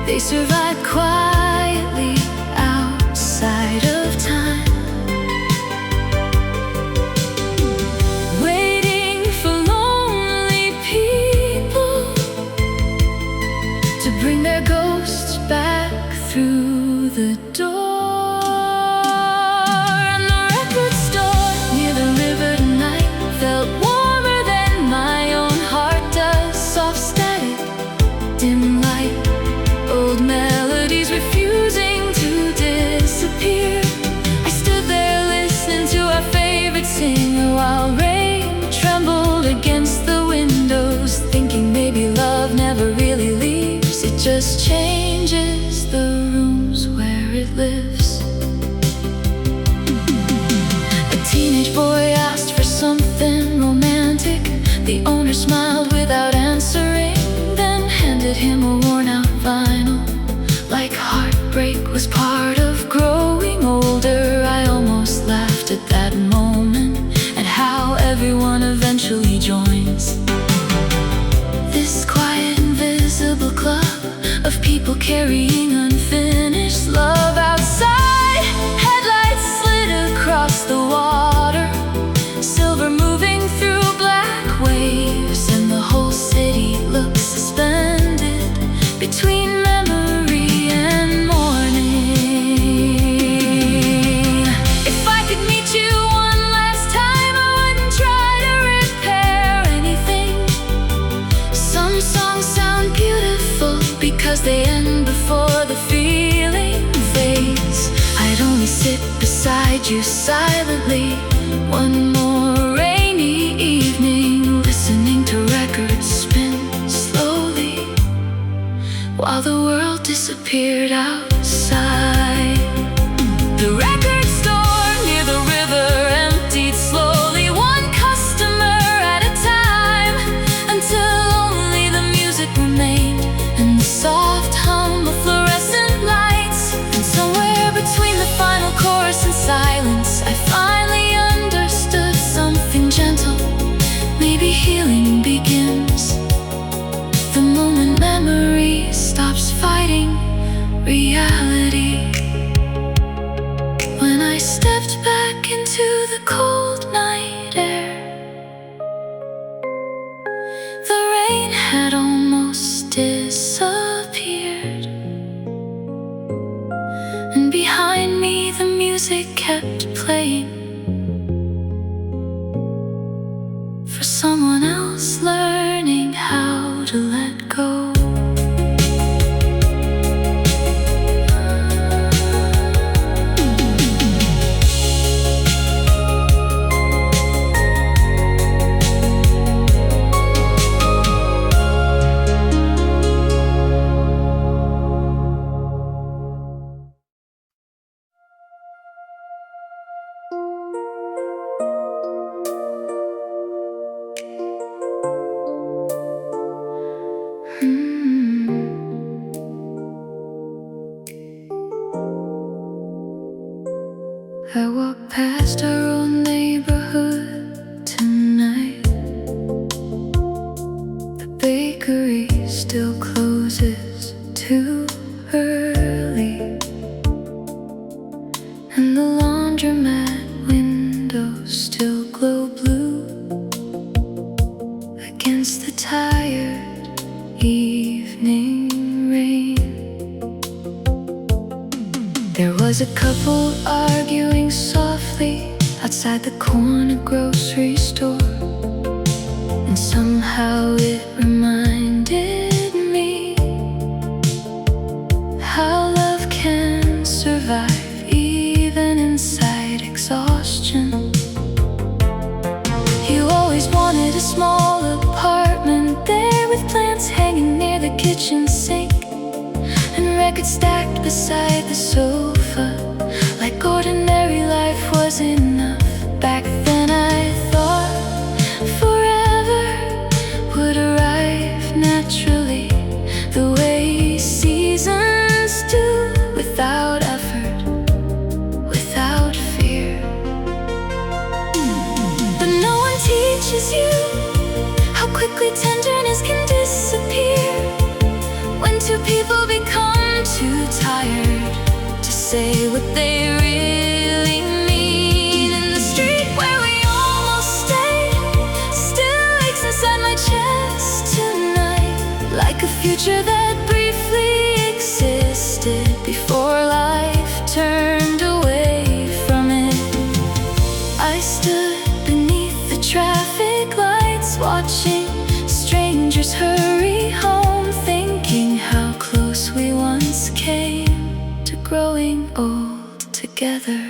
they survive quietly outside of time, waiting for lonely people to bring their ghosts back through the door. And the record store near the river tonight felt warmer than my own heart does. Soft static, dim light, old melodies refusing to disappear. I stood there listening to our favorite singer while rain trembled against the windows, thinking maybe love never really leaves, it just changes the rooms where it lives. A teenage boy asked for something romantic. The owner smiled without answering, then handed him a worn-out vinyl. Like heartbreak was part of growing older, I almost laughed at that moment, and how everyone eventually joins this quiet, invisible club of people carrying unfinished love. Outside, headlights slid across the water, silver moving through black waves, and the whole city looks suspended between memory and morning. If I could meet you one last time, I wouldn't try to repair anything. Some songs sound beautiful because they end before the feeling fades. I'd only sit beside you silently one more rainy evening, listening to records spin slowly while the world disappeared outside. The record store near the river emptied slowly, one customer at a time, until only the music remained and the soft hum of fluorescent lights. And somewhere between the final chorus and silence, I finally understood something gentle. Maybe healing begins the moment memory stops fighting reality. When I stepped back into the cold night air, the rain had almost disappeared, and behind me the music kept playing for someone else learning how to let go. I walk past our old neighborhood tonight. The bakery still closes too early, and the laundromat windows still glow blue against the tired evening rain. There was a couple arguing softly outside the corner grocery store, and somehow it reminded me how love can survive even inside exhaustion. You always wanted a kitchen sink, and records stacked beside the sofa. Like ordinary life was enough. Back then I thought forever would arrive naturally, the way seasons do, without effort, without fear. But no one teaches you how quickly tenderness can disappear when two people become too tired to say what they really mean. In the street where we almost stayed still aches inside my chest tonight, like a future that briefly existed before life turned away from it. I stood beneath the traffic lights, watching strangers hurry home, thinking how close we once came to growing old together.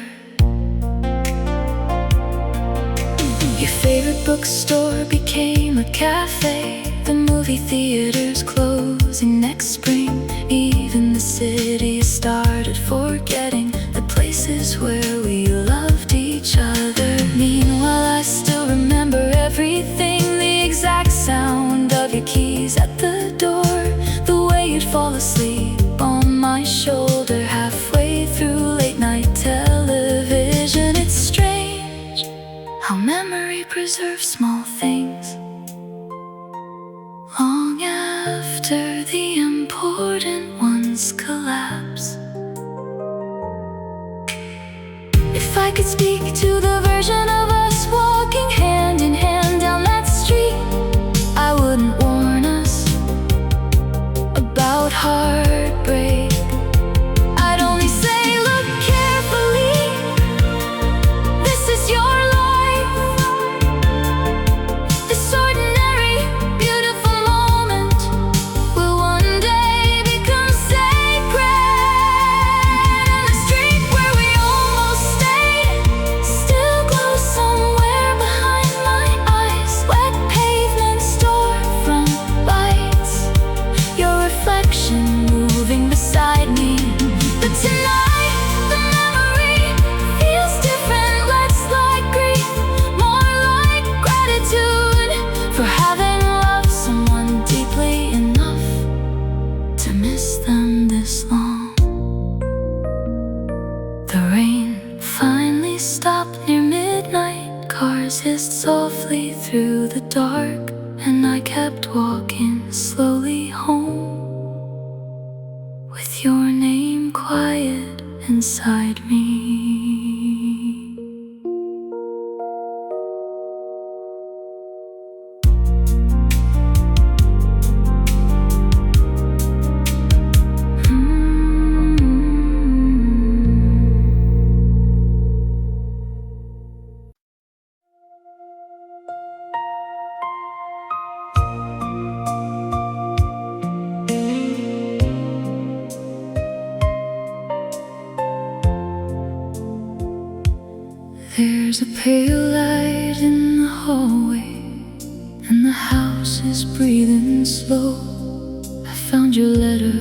Your favorite bookstore became a cafe, the movie theaters closing next spring. Even the city started forgetting the places where we loved each other. Meanwhile, I still remember everything, the exact sound of your keys at the door, the way you'd fall asleep on my shoulder halfway through late night television. It's strange how memory preserves small things long after the important ones collapse. If I could speak to the version of us walking hand in hand down that street, I wouldn't warn us about heartbreak. I'd only say, look carefully, this is your life. This ordinary, beautiful moment will one day become sacred. And the street where we almost stayed still glows somewhere behind my eyes. Wet pavement, storefront lights, your reflection moving beside me. But tonight the memory feels different, less like grief, more like gratitude for having loved someone deeply enough to miss them this long. The rain finally stopped near midnight, cars hissed softly through the dark, and I kept walking slowly home with your name quiet inside me. There's a pale light in the hallway, and the house is breathing slow. I found your letter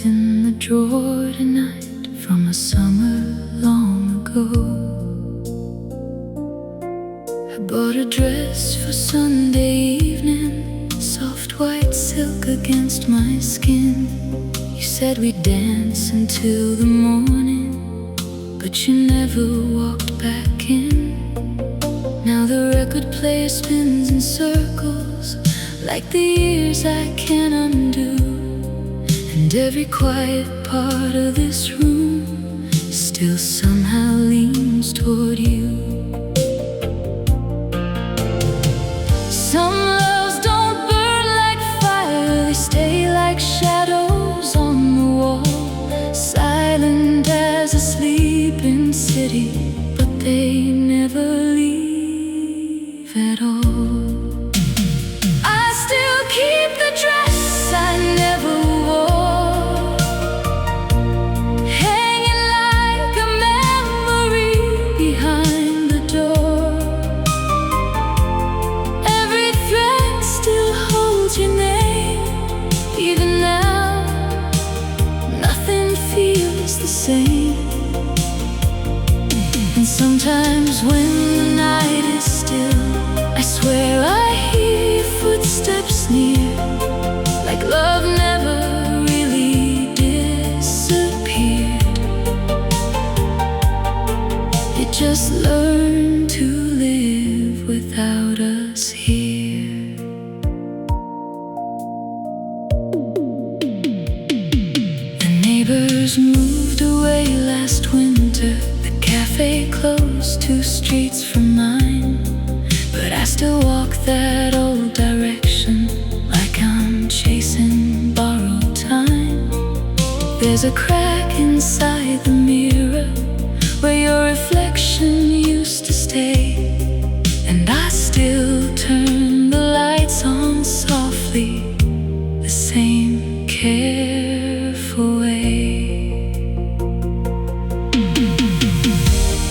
in the drawer tonight from a summer long ago. I bought a dress for Sunday evening, soft white silk against my skin. You said we'd dance until the morning, but you never walked back in. Now the record player spins in circles, like the years I can't undo. And every quiet part of this room still somehow leans toward you. Some loves don't burn like fire, they stay like shadows on the wall, silent as a sleeping city, but they never leave at all. I still keep the dress I never wore, hanging like a memory behind the door. Every thread still holds your name, even now us near, like love never really disappeared. It just learned to live without us here. The neighbors moved away last winter. The cafe closed 2 streets from mine, but I still walk that old direction like I'm chasing borrowed time. There's a crack inside the mirror where your reflection used to stay, and I still turn the lights on softly, the same careful way.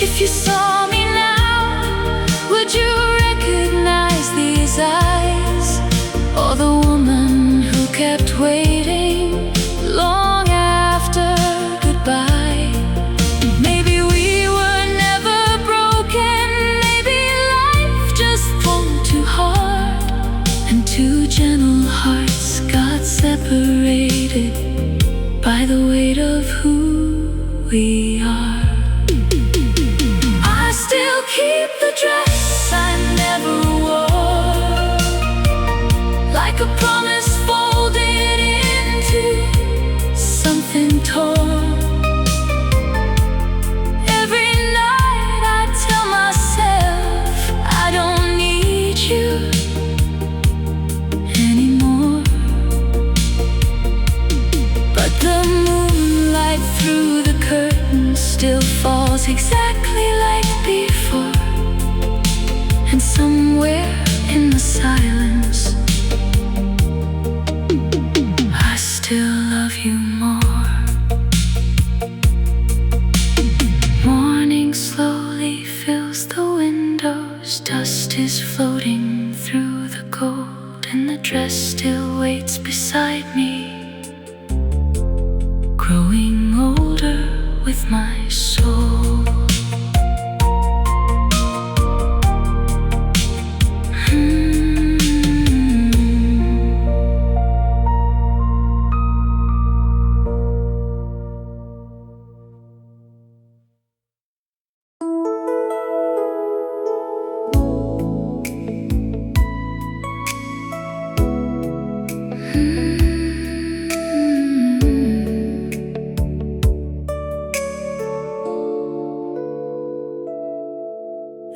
If you saw me now, would you recognize these eyes, or the woman who kept waiting long after goodbye? Maybe we were never broken, maybe life just pulled too hard, and 2 gentle hearts got separated by the weight of who we are. I still keep the dress I never wore, like a promise folded into something torn. Every night I tell myself I don't need you anymore, but the moonlight through the curtains still falls exactly like before, and somewhere in the silence I still love you more. Morning slowly fills the windows, dust is floating through the gold, and the dress still waits beside me, growing older with my soul.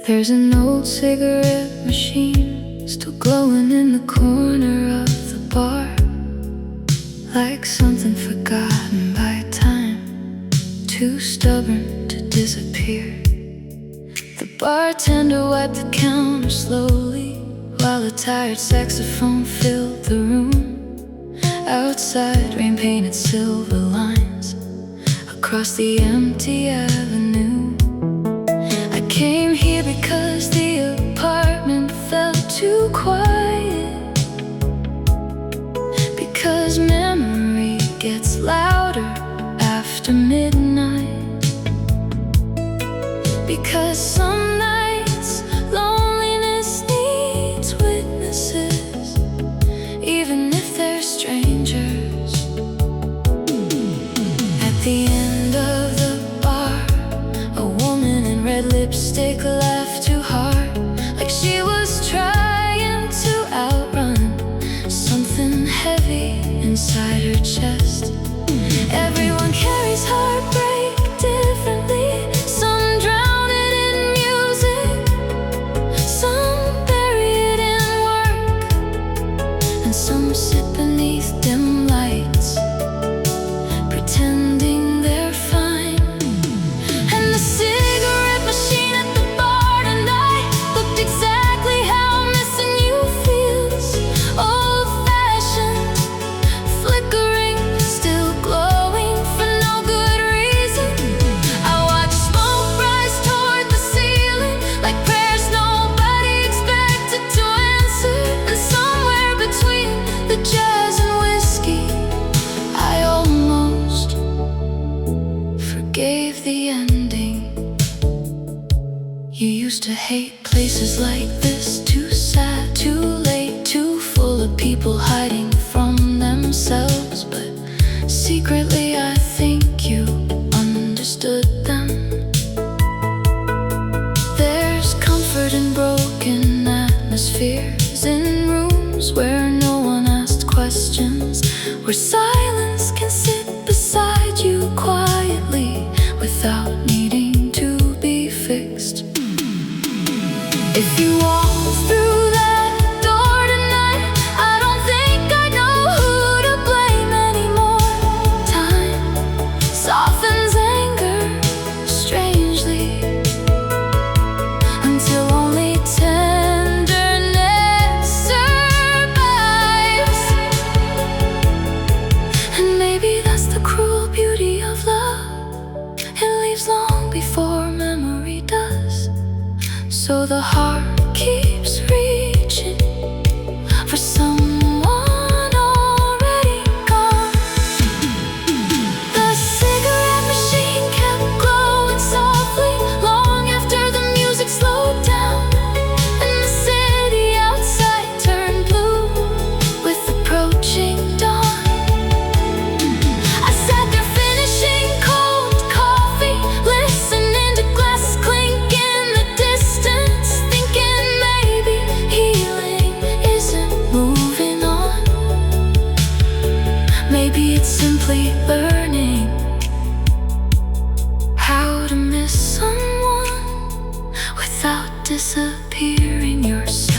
There's an old cigarette machine still glowing in the corner of the bar, like something forgotten by time, too stubborn to disappear. The bartender wiped the counter slowly while a tired saxophone filled the room. Outside, rain painted silver lines across the empty avenue. I came here because the apartment felt too quiet, because memory gets louder after midnight, because some nights loneliness needs witnesses, even if they're strangers. At the end of the bar, a woman in red lipstick laughed too hard, like she was trying to outrun something heavy inside her chest. Everyone carries heartbreak differently. Some drown it in music, some bury it in work, and some sit beneath dim lights, pretending they're fine. And the cigarette machine at the bar tonight looked exactly how missing you feels. Old-fashioned, flickering, still glowing for no good reason. I watched smoke rise toward the ceiling, like prayers nobody expected to answer. And somewhere between the jazz and whiskey, I almost forgave the ending. You used to hate places like this, too sad, too late, too full of people. people hiding from themselves, but secretly I think you understood them. There's comfort in broken atmospheres, in rooms where no one asked questions, where silence can sit beside you quietly without needing to be fixed. If you walk through that door tonight, I don't think I know who to blame anymore. Time softens anger strangely, until only tenderness survives. And maybe that's the cruel beauty of love. It leaves long before memory does. So the heart keeps reaching for someone already gone. The cigarette machine kept glowing softly long after the music slowed down, and the city outside turned blue with approaching dawn. I sat there finishing cold coffee, listening to glass clink in the distance, thinking maybe healing isn't moving on. Maybe it's simply learning how to miss someone without disappearing yourself.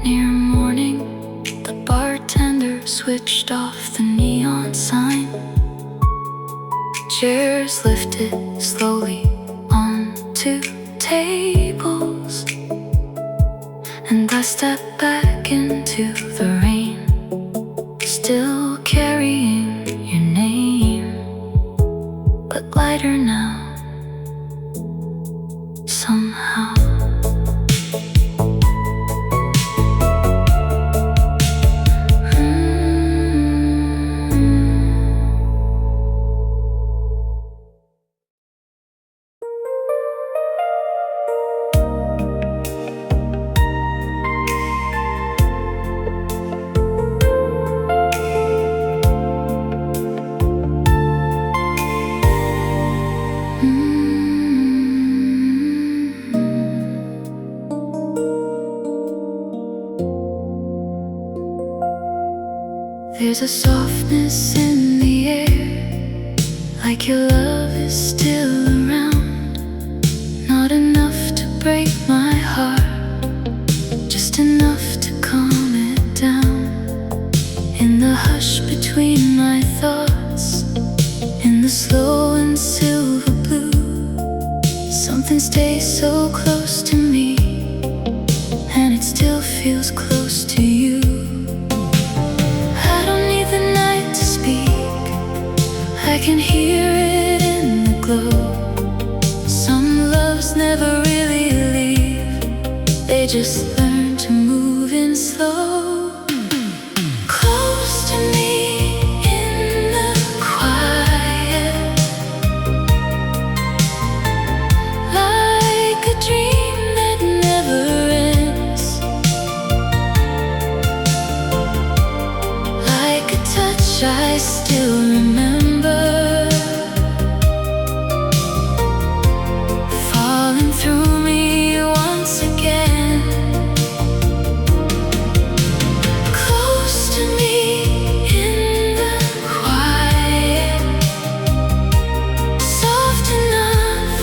Near morning, the bartender switched off the neon sign. Chairs lifted slowly onto tables, and I stepped back into the rain, still carrying your name, but lighter now, somehow. There's a softness in the air, like your love is still around. Not enough to break my heart, just enough to calm it down. In the hush between my thoughts, in the slow and silver blue, something stays so close to me, and it still feels close to you. I can hear it in the glow. Some loves never really leave, they just learn to move in slow. Close to me in the quiet, like a dream that never ends, like a touch I still remember. Through me once again, close to me in the quiet, soft enough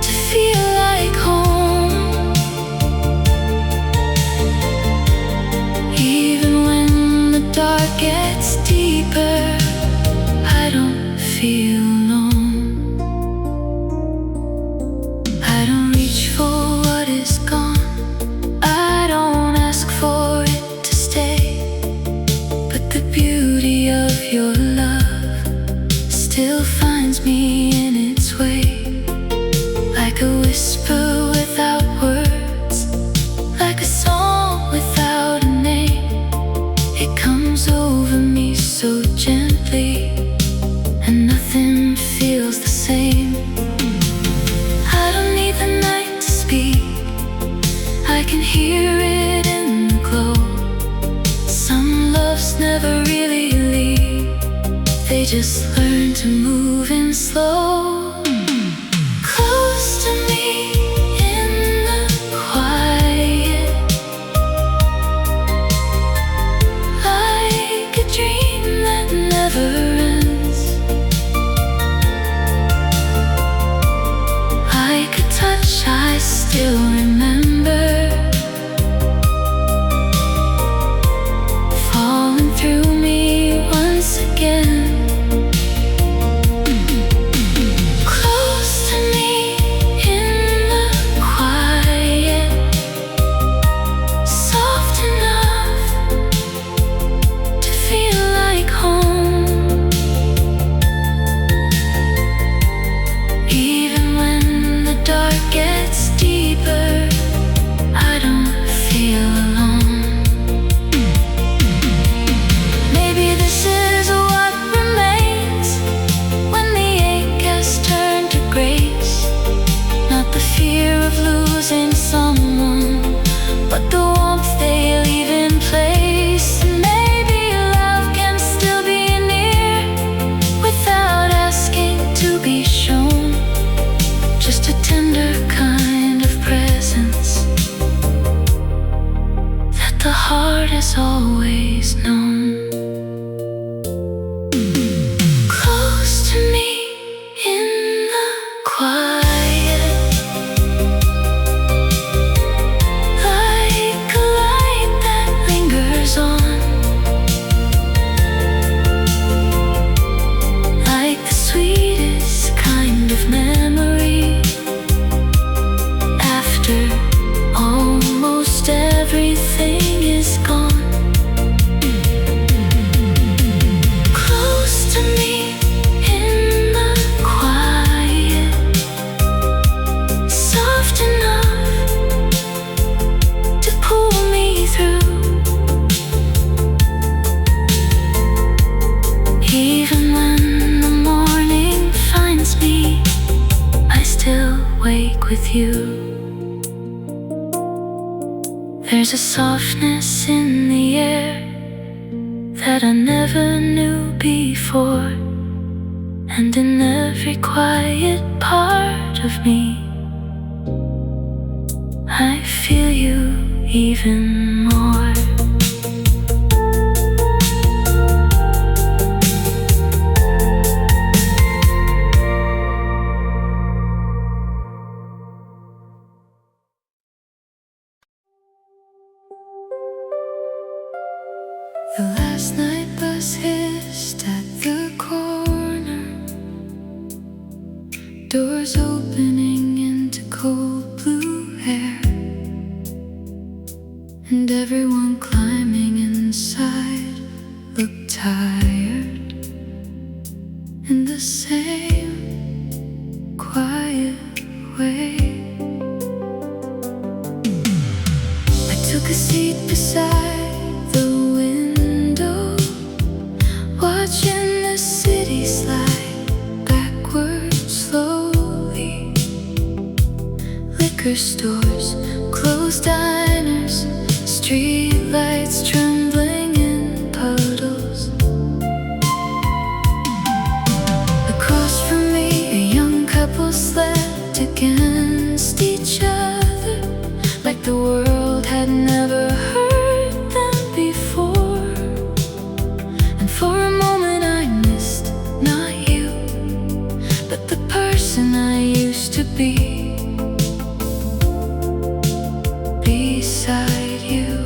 to feel like home. Even when the dark gets deeper, I don't feel alone. I don't reach for what is gone, I don't ask for it to stay, but the beauty of your love still finds me in its way, like a whisper without words, like a song with can hear it in the glow. Some loves never really leave, they just learn to move in slow. Close to me in the quiet, like a dream that never ends. Like a touch I still remember, falling through me once again. Has always known. Close to me in the quiet, like a light that lingers on, like the sweetest kind of memory. After almost everything is gone, with you. There's a softness in the air that I never knew before, and in every quiet part of me I feel you even more. The last night bus hissed at the corner, doors opening into cold blue air, and everyone climbing inside looked tired in the same quiet way. I took a seat beside watching the city slide backwards slowly. Liquor stores, closed diners, street lights trembling in puddles. Across from me, a young couple slept against each other, like the world had never heard them before. For a moment I missed not you, but the person I used to be beside you.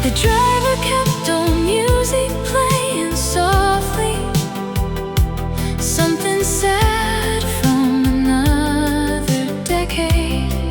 The driver kept on music playing softly, something sad from another decade.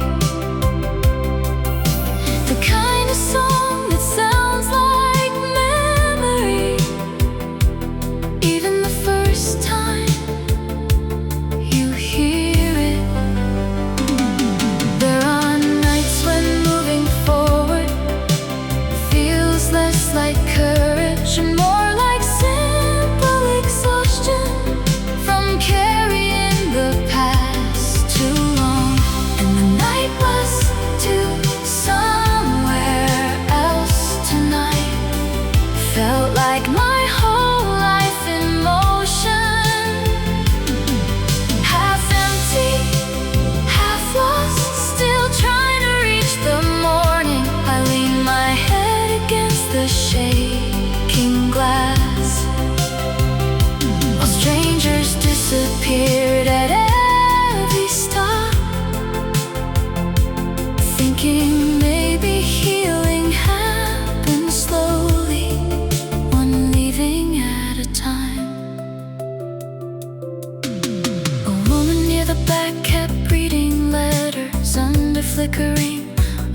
flickering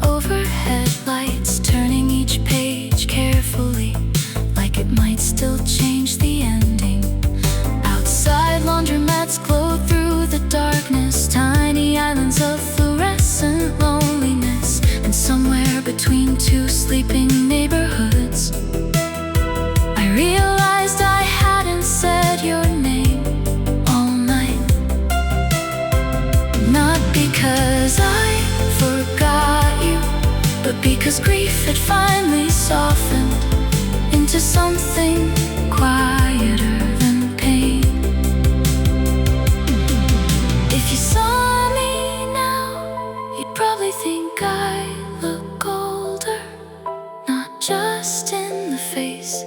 overhead lights, turning each page carefully, like it might still change the ending. Outside, laundromats glow through the darkness, tiny islands of fluorescent loneliness. And somewhere between two sleeping neighborhoods, I realized I hadn't said your name all night. Not because I forgot you, but because grief had finally softened into something quieter than pain. If you saw me now, you'd probably think I look older, not just in the face,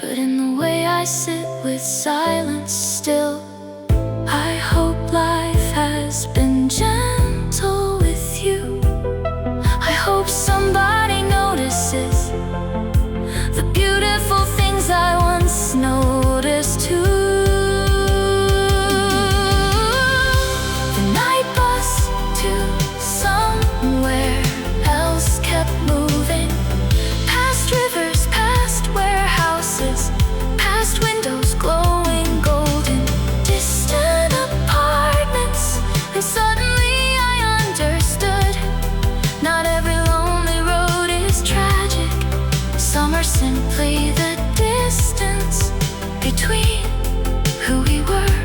but in the way I sit with silence still. I hope life has been gentle with you. I hope somebody notices the beautiful things I once noticed too. The night bus to somewhere else kept moving, past rivers, past warehouses, past windows glowing golden, distant apartments. And suddenly I understood, not every lonely road is tragic. Some are simply the distance between who we were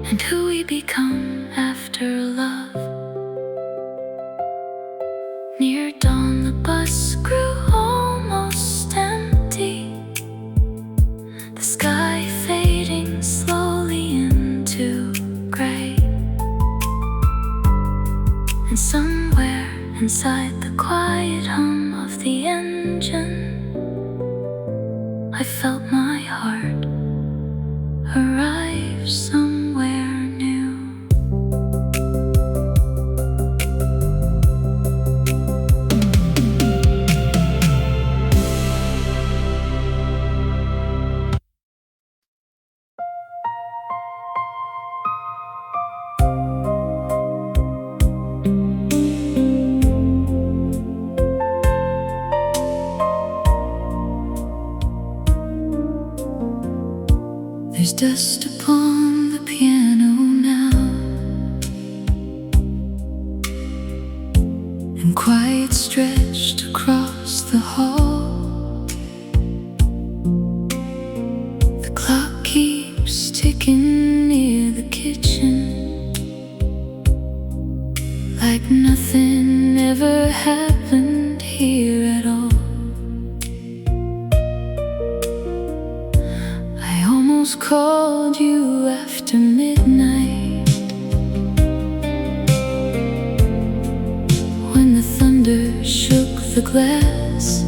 and who we become after love. Near dawn, the bus grew almost empty, the sky fading slowly into gray. And somewhere inside the quiet hum of the engine, I felt my heart arrive somewhere new. There's dust upon the piano now, and quiet stretched across the hall. The clock keeps ticking near the kitchen, like nothing ever happened here at all. Called you after midnight, when the thunder shook the glass.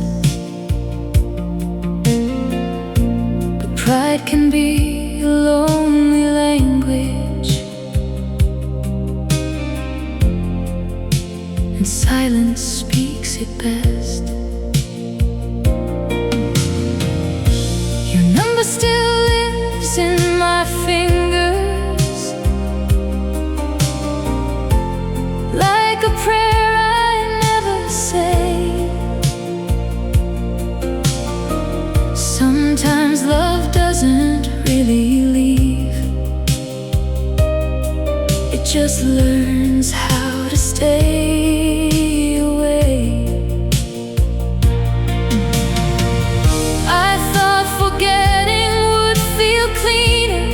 But pride can be a lonely language, and silence speaks it best. Your number still in my fingers, like a prayer I never say. Sometimes love doesn't really leave, it just learns how to stay away. I thought forgetting would feel cleaner,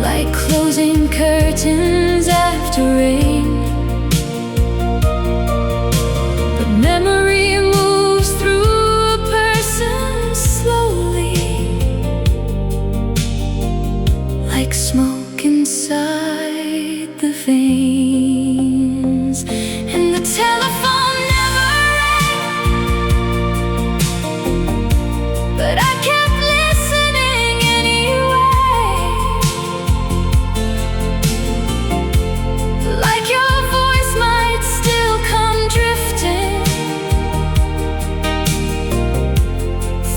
like closing curtains after rain. But memory moves through a person slowly, like smoke inside the veins. And the telephone never rang, but I kept listening anyway, like your voice might still come drifting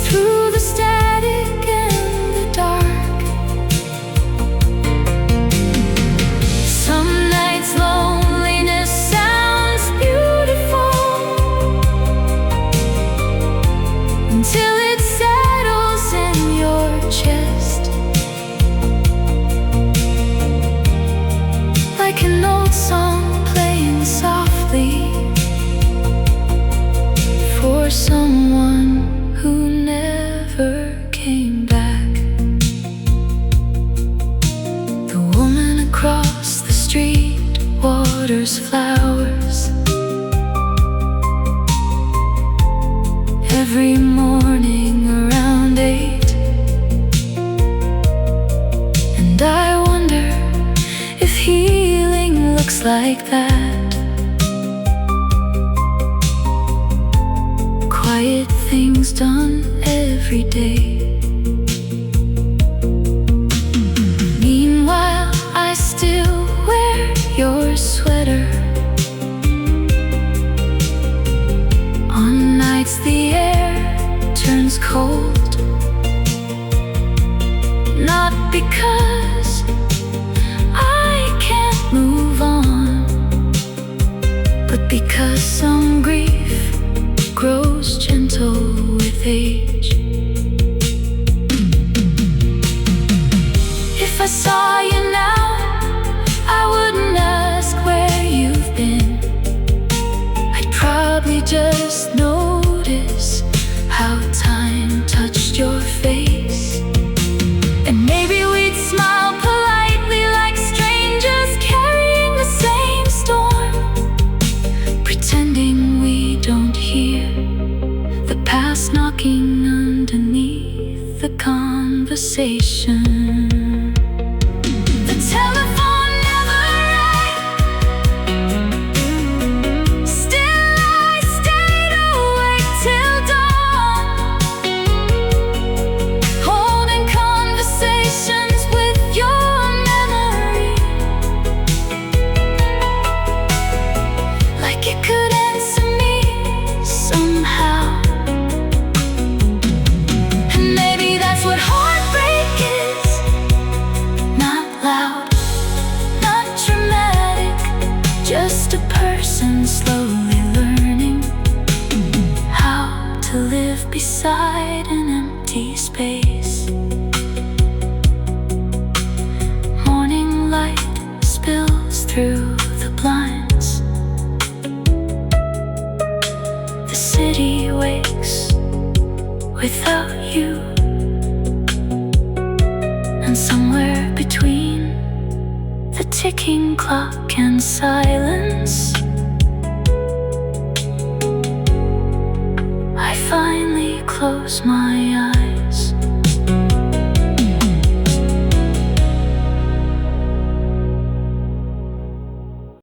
through the static and the dark. chest, like an old song playing softly for someone who never came back. The woman across the street waters flowers every morning around 8, and I wonder if healing looks like that. Quiet things done every day. Meanwhile, I still wear your sweater on nights the air turns cold, not because I can't move on, but because some grief grows gentle with age. If I saw you now, I wouldn't ask where you've been. I'd probably just notice how time touched your face, and maybe we'd smile politely like strangers carrying the same storm, pretending we don't hear the past knocking underneath the conversation. The telephone never rang, still I stayed awake till dawn, holding conversations with your memory, like it could answer me somehow. And maybe that's what heartbreak is. Not loud, not dramatic, just a person slowly learning how to live beside an empty space. Morning light spills through the blinds. The city wakes without you, and somewhere between the ticking clock and silence, I finally close my eyes.